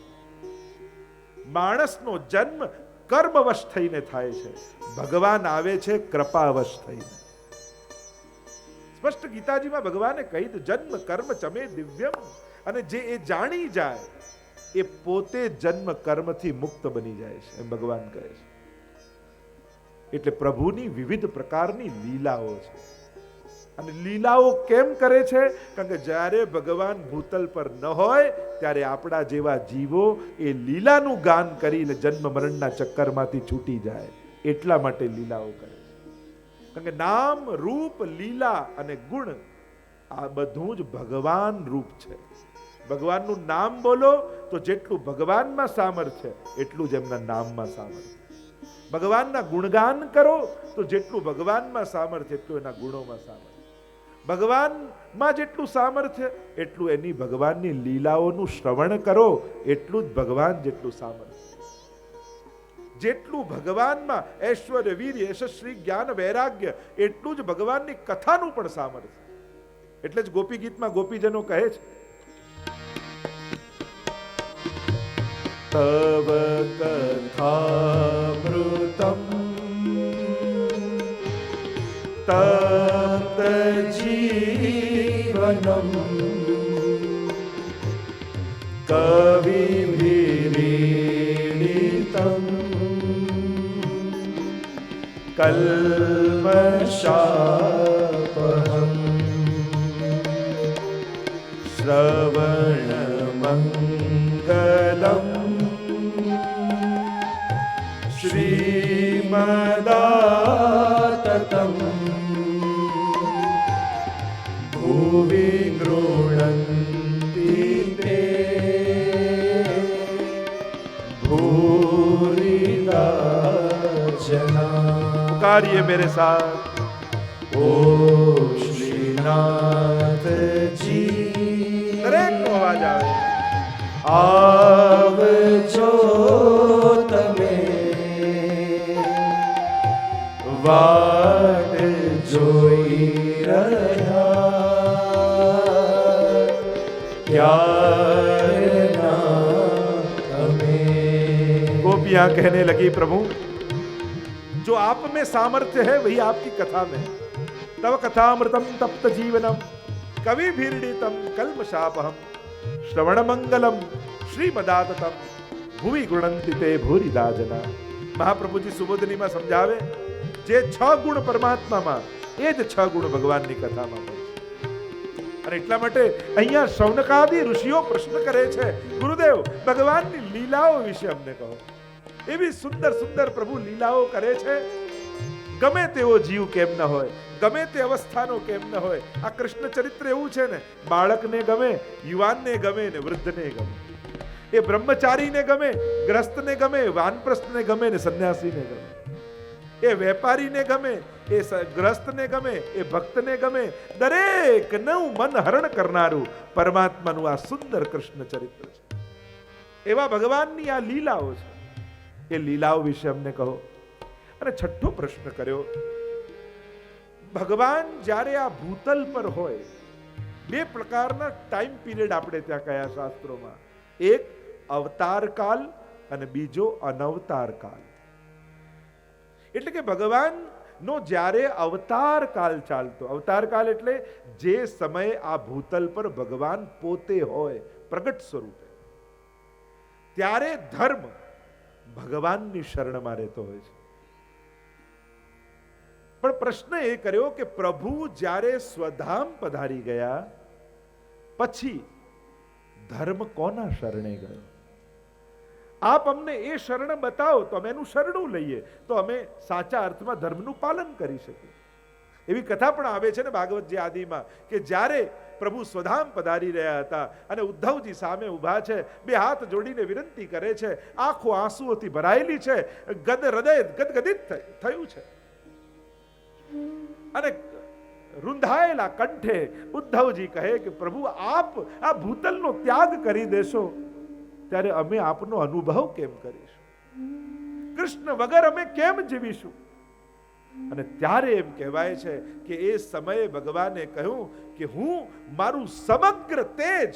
Speaker 1: માણસનો જન્મ કર્મવશ થઈને થાય છે, ભગવાન આવે છે કૃપાવશ થઈને. સ્પષ્ટ ગીતાજીમાં ભગવાને કહી દીધું, જન્મ કર્મ ચમે દિવ્યમ. અને જે એ જાણી જાય એ પોતે જન્મ કર્મથી મુક્ત બની જાય છે, એમ ભગવાન કહે છે. એટલે પ્રભુની વિવિધ પ્રકારની લીલાઓ છે. અને લીલાઓ કેમ કરે છે? કારણ કે જ્યારે ભગવાન ભૂતલ પર ન હોય ત્યારે આપણા જેવા જીવો એ લીલાનું ગાન કરીને જન્મ મરણના ચક્કરમાંથી છૂટી જાય, એટલા માટે લીલાઓ કરે છે. કારણ કે નામ, રૂપ, લીલા અને ગુણ આ બધું જ ભગવાન રૂપ છે. ભગવાનનું નામ બોલો તો જેટલું ભગવાનમાં સામર્થ્ય એટલું જ એમના નામમાં સામર્થ્ય. ભગવાનના ગુણગાન કરો તો જેટલું ભગવાનમાં સામર્થ્ય એટલું એના ગુણોમાં સામર્થ્ય. ભગવાનમાં જેટલું સામર્થ્ય એટલું એની ભગવાનની લીલાઓનું શ્રવણ કરો, એટલું જ ભગવાન જેટલું સામર્થ્ય. જેટલું ભગવાનમાં ઐશ્વર્ય, વીર્ય, યશસ્વી, જ્ઞાન, વૈરાગ્ય, એટલું જ ભગવાનની કથાનું પણ સામર્થ્ય. એટલે જ ગોપી ગીતમાં ગોપીજનો કહે છે,
Speaker 3: તવ કથામૃતમ તપ્ત જીવનમ કવિભીરીડિતમ કલ્મષાપહમ શ્રવણમંગલમ શ્રીમદાતતમ ભુવિ ગૃણન્તિ તે ભૂરિદા જના.
Speaker 1: पुकारिए मेरे साथ,
Speaker 3: ઓ શ્રીનાથજી
Speaker 1: દરેક નો અવાજ આવે.
Speaker 3: આવજો તમે વાટ જોઈ રહ્યા ક્યારના તમે.
Speaker 1: गोपियां कहने लगी, प्रभु जो आप में सामर्थ्य है वही आपकी कथा में है. तव कथामृतम तप्त जीवनम कवि भीड़ितम कल्मषापहम श्रवण मंगलम श्रीमदाततम भुवि गुणंति ते भूरिदा जना. મહાપ્રભુજી સુબોધનીમાં સમજાવે, જે 6 ગુણ પરમાત્મામાં, એ જ 6 ગુણ ભગવાનની કથામાં હોય છે. અને એટલા માટે અહીંયા શૌનકાદી ઋષિઓ પ્રશ્ન કરે છે, ગુરુદેવ ભગવાનની લીલાઓ વિશે અમને કહો. એવી સુંદર સુંદર પ્રભુ લીલાઓ કરે છે. ગમે તેવો જીવ કેમ ન હોય, ગમે તે અવસ્થાનો કેમ ન હોય, આ કૃષ્ણ ચરિત્ર એવું છે ને, બાળકને ગમે, યુવાનને ગમે ને વૃદ્ધને ગમે. એ બ્રહ્મચારીને ગમે, ગ્રસ્તને ગમે, વાનપ્રસ્થને ગમે ને સંન્યાસીને ગમે. એ વેપારીને ગમે, એ ગ્રસ્તને ગમે, એ ભક્તને ગમે. દરેકનું મન હરણ કરનારું પરમાત્માનું આ સુંદર કૃષ્ણ ચરિત્ર છે. એવા ભગવાનની આ લીલાઓ છે. એ લીલાઓ વિશે અમને કહો. અને છઠ્ઠો પ્રશ્ન કર્યો, ભગવાન જ્યારે આ ભૂતલ પર હોય, 2 પ્રકારના ટાઈમ પીરિયડ આપણે ત્યાં કયા શાસ્ત્રોમાં, એક અવતાર કાલ અને બીજો અનવતાર કાલ. એટલે કે ભગવાનનો જ્યારે અવતાર કાલ ચાલતો, અવતાર કાલ એટલે જે સમયે આ ભૂતલ પર ભગવાન પોતે હોય પ્રગટ સ્વરૂપે, ત્યારે ધર્મ ભગવાનની શરણમાં રહેતો હોય છે. પણ પ્રશ્ન એ કર્યો કે પ્રભુ જ્યારે સ્વધામ પધારી ગયા પછી ધર્મ કોના શરણે ગયો? આપ અમને એ શરણ બતાવો તો અમે એનું શરણું લઈએ, તો અમે સાચા અર્થમાં ધર્મનું પાલન કરી શકીએ. એવી કથા પણ આવે છે ને ભાગવતજી આદિમાં, કે જ્યારે પ્રભુ સ્વધામ પધારી રહ્યા હતા અને ઉદ્ધવજી સામે ઊભા છે, 2 હાથ જોડીને વિનંતી કરે છે, આંખો આંસુઓથી ભરાયેલી છે, હૃદય ગદગદિત થયું છે. અને રૂંધાયેલા કંઠે ઉદ્ધવજી કહે કે પ્રભુ આપ આ ભૂતલનો ત્યાગ કરી દેશો ત્યારે અમે આપનો અનુભવ કેમ કરીશું? કૃષ્ણ વગર અમે કેમ જીવીશું? અને ત્યારે એમ કહેવાય છે કે એ સમયે ભગવાને કહ્યું કે હું મારું સમગ્ર તેજ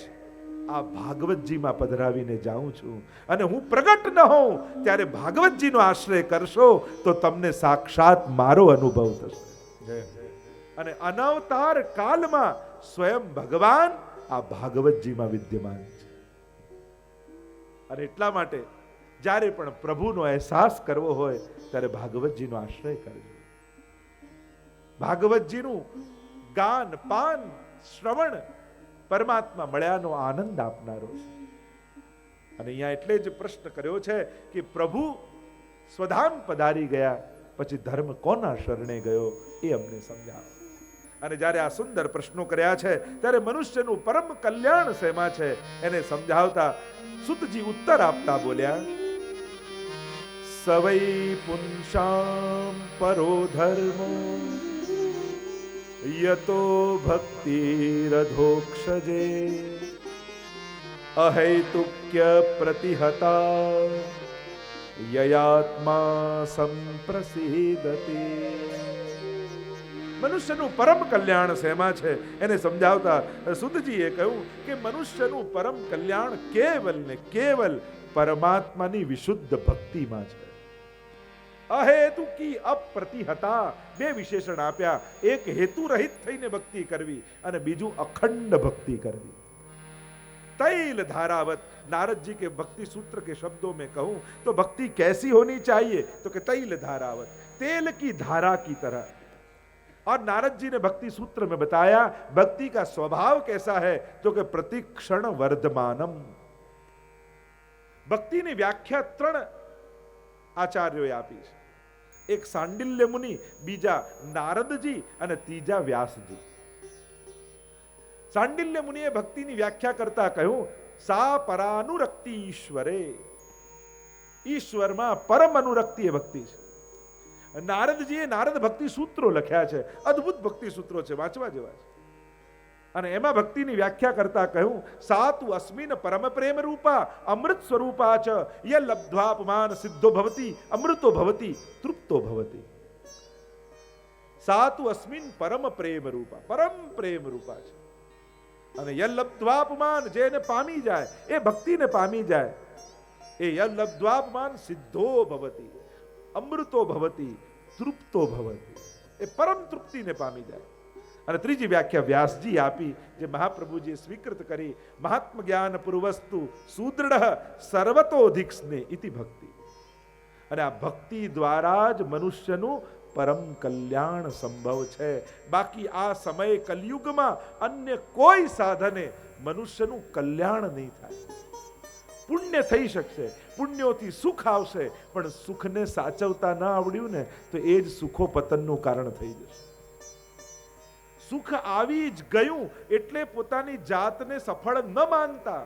Speaker 1: આ ભાગવતજીમાં પધરાવીને જાઉં છું, અને હું પ્રગટ ન હોઉં ત્યારે ભાગવતજીનો આશ્રય કરશો તો તમને સાક્ષાત મારો અનુભવ થશે. અને અનવતાર કાલમાં સ્વયં ભગવાન આ ભાગવતજીમાં વિદ્યમાન છે. અને એટલા માટે જ્યારે પણ પ્રભુનો અહેસાસ કરવો હોય ત્યારે ભાગવતજીનો આશ્રય કરજો. ભાગવતજીનું ગાન, પાન, શ્રવણ પરમાત્મા મળ્યાનો આનંદ આપનારો છે. અને અહીંયા એટલે જ પ્રશ્ન કર્યો છે કે પ્રભુ સ્વધામ પધારી ગયા પછી ધર્મ કોના શરણે ગયો એ અમને સમજાવો. અને જ્યારે આ સુંદર પ્રશ્નો કર્યા છે ત્યારે મનુષ્યનું પરમ કલ્યાણ શેમાં છે એને સમજાવતા સુતજી ઉત્તર આપતા બોલ્યા, સવૈ પુંસામ પરો ધર્મો યતો ભક્તિરધોક્ષજે અહૈતુક્ય પ્રતિહતા યયાત્મા સંપ્રસિદતે. મનુષ્યનું પરમ કલ્યાણ શેમાં છે એને સમજાવતા સુતજીએ કહ્યું કે મનુષ્યનું પરમ કલ્યાણ કેવલ ને કેવલ પરમાત્માની વિશુદ્ધ ભક્તિમાં છે. અહેતુકી અપ્રતિહતા બે વિશેષણ આપ્યા. એક હેતુ રહિત થઈને ભક્તિ કરવી અને બીજું અખંડ ભક્તિ કરવી. तैल धारावत. नारद जी के भक्ति सूत्र के शब्दों में कहूं तो भक्ति कैसी होनी चाहिए तो कि तैल धारावत, तेल की धारा की तरह. और नारद जी ने भक्ति सूत्र में बताया भक्ति का स्वभाव कैसा है तो कि प्रतिक्षण वर्धमानम. ભક્તિની વ્યાખ્યા 3 આચાર્યોએ આપી છે. એક સાંડિલ્ય મુનિ, બીજા નારદજી અને ત્રીજા વ્યાસજી. સાંડિલ્ય મુનિએ ભક્તિની વ્યાખ્યા કરતા કહ્યું સા પરાનુરક્તિ ઈશ્વરે. ઈશ્વરમાં પરમ અનુરક્તિ એ ભક્તિ છે. નારદજીએ નારદ ભક્તિ સૂત્રો લખ્યા છે. અદ્ભુત ભક્તિ સૂત્રો છે, વાંચવા જેવા છે. અને એમાં ભક્તિની વ્યાખ્યા કરતા કહ્યું સાતુ અસ્મિન પરમ પ્રેમ રૂપા અમૃત સ્વરૂપા ચ ય લબ્ધ્વાપમાન સિદ્ધો ભવતી અમૃતો ભવતી તૃપ્તો ભવતી. સાતુ અસ્મિન પરમ પ્રેમ રૂપા, પરમ પ્રેમ રૂપા છે. અને ય લબ્ધ્વાપમાન, જેને પામી જાય એ ભક્તિને પામી જાય એ ય લબ્ધ્વાપમાન સિદ્ધો ભવતી અમૃતો ભવતી તૃપ્તો ભવતી. એ પરમ તૃપ્તિને પામી જાય. અને ત્રીજી વ્યાખ્યા વ્યાસજી આપી જે મહાપ્રભુજીએ સ્વીકૃત કરી મહાત્મ જ્ઞાન પૂર્વસ્તુ સુદૃઢ સર્વતોધિક સ્નેહ ઇતિ ભક્તિ. અને આ ભક્તિ દ્વારા જ મનુષ્યનું પરમ કલ્યાણ સંભવ છે. બાકી આ સમય કલયુગમાં અન્ય કોઈ સાધને મનુષ્યનું કલ્યાણ નહીં થાય. પુણ્ય થઈ શકશે, પુણ્યોથી સુખ આવશે, પણ સુખને સાચવતા ન આવડ્યું ને તો એ જ સુખો પતનનું કારણ થઈ જશે. સુખ આવી જ ગયું એટલે પોતાની જાતને સફળ ન માનતા.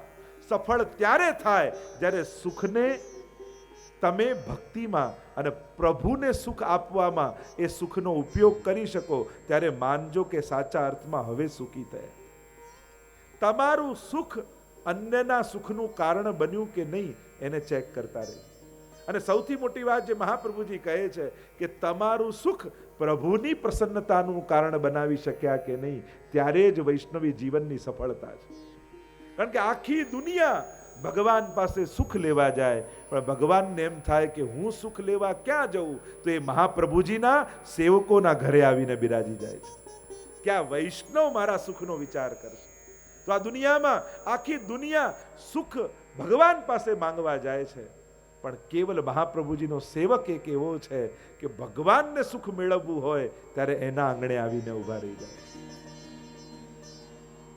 Speaker 1: સફળ ત્યારે થાય જ્યારે સુખને તમે ભક્તિમાં અને પ્રભુને સુખ આપવામાં એ સુખનો ઉપયોગ કરી શકો ત્યારે માનજો કે સાચા અર્થમાં હવે સુખી થયા. તમારું સુખ અન્યના સુખનું કારણ બન્યું કે નહીં એને ચેક કરતા રહે. અને સૌથી મોટી વાત જે મહાપ્રભુજી કહે છે કે તમારું સુખ પ્રભુની પ્રસન્નતાનું કારણ બનાવી શક્યા કે નહીં, ત્યારે જ વૈષ્ણવી જીવનની સફળતા છે. કારણ કે આખી દુનિયા ભગવાન પાસે સુખ લેવા જાય પણ ભગવાનને એમ થાય કે હું સુખ લેવા ક્યાં જઉં, તો એ મહાપ્રભુજીના સેવકોના ઘરે આવીને બિરાજી જાય છે કે આ વૈષ્ણવ મારા સુખનો વિચાર કરશે. તો આ દુનિયામાં આખી દુનિયા સુખ ભગવાન પાસે માંગવા જાય છે પણ કેવલ મહાપ્રભુજીનો સેવક એક એવો છે કે ભગવાનને સુખ મેળવવું હોય ત્યારે એના આંગણે આવીને ઉભા રહી જાય.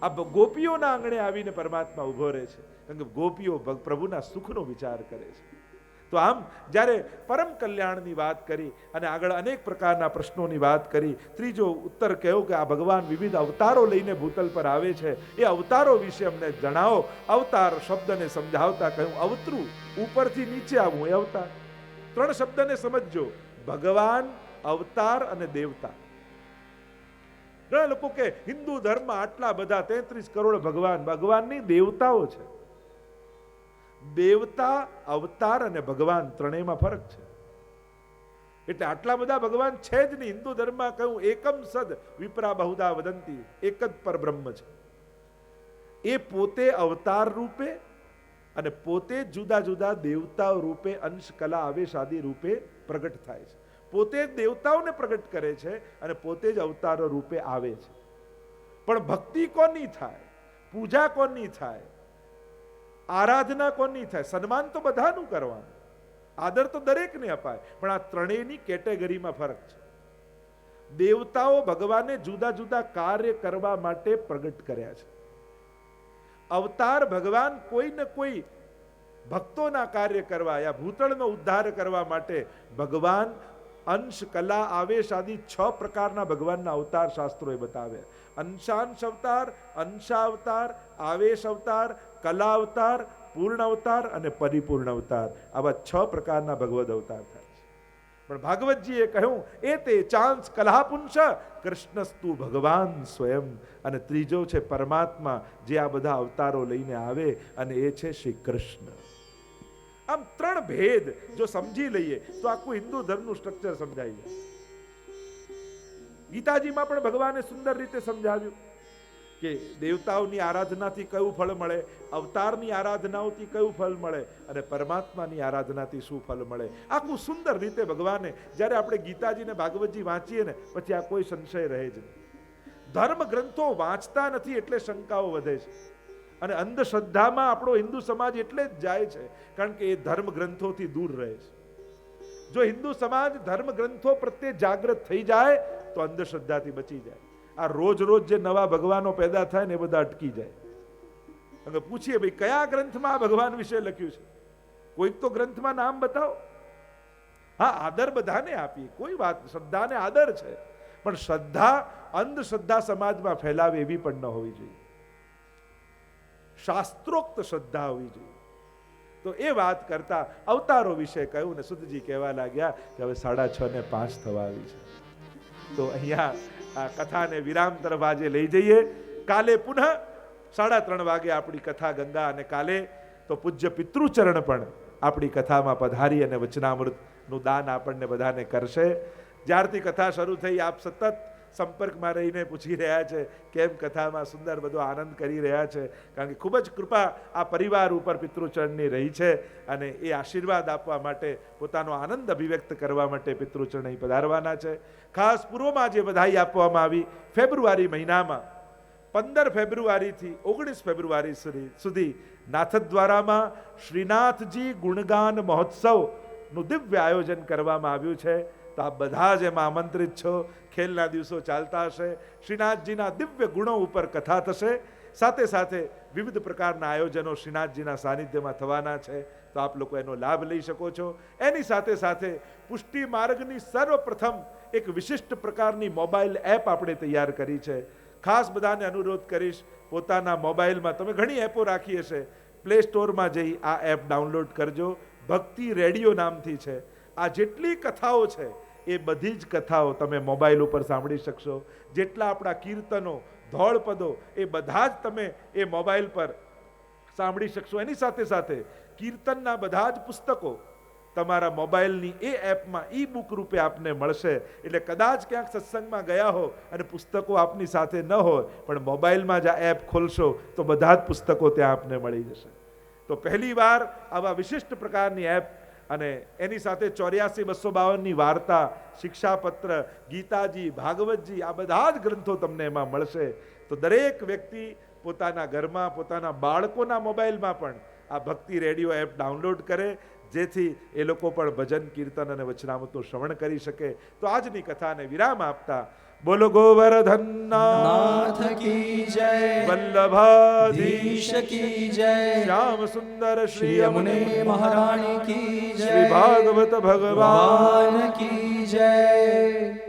Speaker 1: આ ગોપીઓના આંગણે આવીને પરમાત્મા ઉભો રહે છે કારણ કે ગોપીઓ પ્રભુના સુખનો વિચાર કરે છે. તો આમ જ્યારે પરમ કલ્યાણની વાત કરી અને આગળ અનેક પ્રકારના પ્રશ્નોની વાત કરી, ત્રીજો ઉત્તર કહ્યો કે આ ભગવાન વિવિધ અવતારો લઈને ભૂતલ પર આવે છે, એ અવતારો વિશે અમને જણાવો. અવતાર શબ્દને સમજાવતા કહ્યું અવતરું, ઉપરથી નીચે આવવું એ અવતાર. 3 શબ્દને સમજજો, ભગવાન, અવતાર અને દેવતા. ઘણા લોકો કે હિન્દુ ધર્મમાં આટલા બધા 33 કરોડ ભગવાન, ભગવાનની દેવતાઓ છે. દેવતા, અવતાર અને ભગવાન ત્રણેયમાં ફરક છે. એટલે આટલા બધા ભગવાન છે જ નહીં. હિન્દુ ધર્મમાં કહ્યું એકમ સદ વિપ્રા બહુધા વદંતી, એક જ પરબ્રહ્મ છે. એ પોતે અવતાર રૂપે અને પોતે જુદા જુદા દેવતાઓ રૂપે અંશ કલા આવેશ આદિ રૂપે પ્રગટ થાય છે. પોતે જ દેવતાઓને પ્રગટ કરે છે અને પોતે જ અવતારો રૂપે આવે છે. પણ ભક્તિ કોની થાય, પૂજા કોની થાય, આરાધના કોની થાય, સન્માન તો બધાનું કરવાનું, આદર તો દરેકને અપાય, પણ આ ત્રણેયની કેટેગરીમાં ફરક છે. દેવતાઓ ભગવાને જુદા જુદા કાર્ય કરવા માટે પ્રગટ કર્યા છે. અવતાર ભગવાન કોઈ ને કોઈ ભક્તોના કાર્ય કરવા યા ભૂતળનો ઉદ્ધાર કરવા માટે ભગવાન અંશ કલા આવેશ આદિ 6 પ્રકારના ભગવાનના અવતાર શાસ્ત્રોએ બતાવ્યા. અંશાંશ અવતાર, અંશાવતાર, આવેશ અવતાર, કલા અવતાર, પૂર્ણ અવતાર અને પરિપૂર્ણ અવતાર. આવા 6 પ્રકારના ભગવદ અવતાર થાય છે. પણ ભાગવતજીએ કહ્યું એ તે ચાંસ કલાપુંસ કૃષ્ણસ્તુ ભગવાન સ્વયં. અને ત્રીજો છે પરમાત્મા, જે આ બધા અવતારો લઈને આવે, અને એ છે શ્રી કૃષ્ણ. આમ ત્રણ ભેદ જો સમજી લઈએ તો આખું હિન્દુ ધર્મનું સ્ટ્રક્ચર સમજાઈ જાય. ગીતાજીમાં પણ ભગવાને સુંદર રીતે સમજાવ્યું કે દેવતાઓની આરાધનાથી કયું ફળ મળે, અવતારની આરાધનાઓથી કયું ફળ મળે, અને પરમાત્માની આરાધનાથી શું ફળ મળે. આખું સુંદર રીતે ભગવાને, જ્યારે આપણે ગીતાજી ને ભાગવતજી વાંચીએ ને પછી આ કોઈ સંશય રહે જ નહીં. ધર્મ ગ્રંથો વાંચતા નથી એટલે શંકાઓ વધે છે, અને અંધશ્રદ્ધામાં આપણો હિન્દુ સમાજ એટલે જ જાય છે કારણ કે એ ધર્મ ગ્રંથોથી દૂર રહે છે. જો હિન્દુ સમાજ ધર્મ ગ્રંથો પ્રત્યે જાગૃત થઈ જાય તો અંધશ્રદ્ધાથી બચી જાય. આ રોજ રોજ જે નવા ભગવાનો પેદા થાય ને એ બધા અટકી જાય. અને પૂછીએ ભાઈ કયા ગ્રંથમાં આ ભગવાન વિશે લખ્યું છે, કોઈક તો ગ્રંથમાં નામ બતાવો. હા, આદર બધાને આપીએ, કોઈ વાત, શ્રદ્ધાને આદર છે, પણ શ્રદ્ધા અંધશ્રદ્ધા સમાજમાં ફેલાવે એવી પણ ન હોવી જોઈએ. શાસ્ત્રોક્ત શ્રદ્ધા હોવી જોઈએ. તો એ વાત કરતા અવતારો વિશે કહ્યું ને સુધજી કહેવા લાગ્યા કે હવે 6:05 થવા આવી છે. તો અહીંયા આ કથાને વિરામ તરફ આજે લઈ જઈએ. કાલે પુનઃ 3:30 વાગે આપણી કથા ગંગા, અને કાલે તો પૂજ્ય પિતૃચરણ પણ આપણી કથામાં પધારી અને વચનામૃતનું દાન આપણને બધાને કરશે. જ્યારથી કથા શરૂ થઈ આપ સતત સંપર્કમાં રહીને પૂછી રહ્યા છે કેમ કથામાં સુંદર બધો આનંદ કરી રહ્યા છે, કારણ કે ખૂબ જ કૃપા આ પરિવાર ઉપર પિતૃચરણની રહી છે, અને એ આશીર્વાદ આપવા માટે, પોતાનો આનંદ અભિવ્યક્ત કરવા માટે પિતૃચરણ અહીં પધારવાના છે. ખાસ પૂર્વમાં જે બધાઈ આપવામાં આવી, ફેબ્રુઆરી મહિનામાં 15 ફેબ્રુઆરીથી 19 ફેબ્રુઆરી સુધી નાથદ્વારામાં શ્રીનાથજી ગુણગાન મહોત્સવનું દિવ્ય આયોજન કરવામાં આવ્યું છે. તો આપ બધા જ એમાં આમંત્રિત છો. ખેલના દિવસો ચાલતા હશે, શ્રીનાથજીના દિવ્ય ગુણો ઉપર કથા થશે, સાથે સાથે વિવિધ પ્રકારના આયોજનો શ્રીનાથજીના સાનિધ્યમાં થવાના છે. તો આપ લોકો એનો લાભ લઈ શકો છો. એની સાથે સાથે પુષ્ટિ માર્ગની સર્વપ્રથમ એક વિશિષ્ટ પ્રકારની મોબાઈલ એપ આપણે તૈયાર કરી છે. ખાસ બધાને અનુરોધ કરીશ, પોતાના મોબાઈલમાં તમે ઘણી એપો રાખી હશે, પ્લે સ્ટોરમાં જઈ આ એપ ડાઉનલોડ કરજો. ભક્તિ રેડિયો નામથી છે. આ જેટલી કથાઓ છે એ બધી જ કથાઓ તમે મોબાઈલ ઉપર સાંભળી શકશો. જેટલા આપણા કીર્તનો, ધોળપદો, એ બધા જ તમે એ મોબાઈલ પર સાંભળી શકશો. એની સાથે સાથે કીર્તનના બધા જ પુસ્તકો તમારા મોબાઈલની એ એપમાં ઈ બુક રૂપે આપને મળશે. એટલે કદાચ ક્યાંક સત્સંગમાં ગયા હો અને પુસ્તકો આપની સાથે ન હોય, પણ મોબાઈલમાં જ આ એપ ખોલશો તો બધા જ પુસ્તકો ત્યાં આપને મળી જશે. તો પહેલી વાર આવા વિશિષ્ટ પ્રકારની એપ, અને એની સાથે 84-252ની વાર્તા, શિક્ષાપત્ર, ગીતાજી, ભાગવતજી, આ બધા જ ગ્રંથો તમને એમાં મળશે. તો દરેક વ્યક્તિ પોતાના ઘરમાં, પોતાના બાળકોના મોબાઈલમાં પણ આ ભક્તિ રેડિયો એપ ડાઉનલોડ કરે, જેથી એ લોકો પણ ભજન, કીર્તન અને વચનામૃતનું શ્રવણ કરી શકે. તો આજની કથાને વિરામ આપતા બોલો ગોવર્ધન
Speaker 2: नाथ की जय,
Speaker 1: વલ્લભાધીશ
Speaker 2: ईश की जय,
Speaker 1: શ્યામ સુંદર
Speaker 2: श्री
Speaker 1: શ્રી
Speaker 2: यमुने महारानी की
Speaker 1: શ્રી
Speaker 2: जय,
Speaker 1: ભાગવત ભગવાન
Speaker 2: भगवान की जय.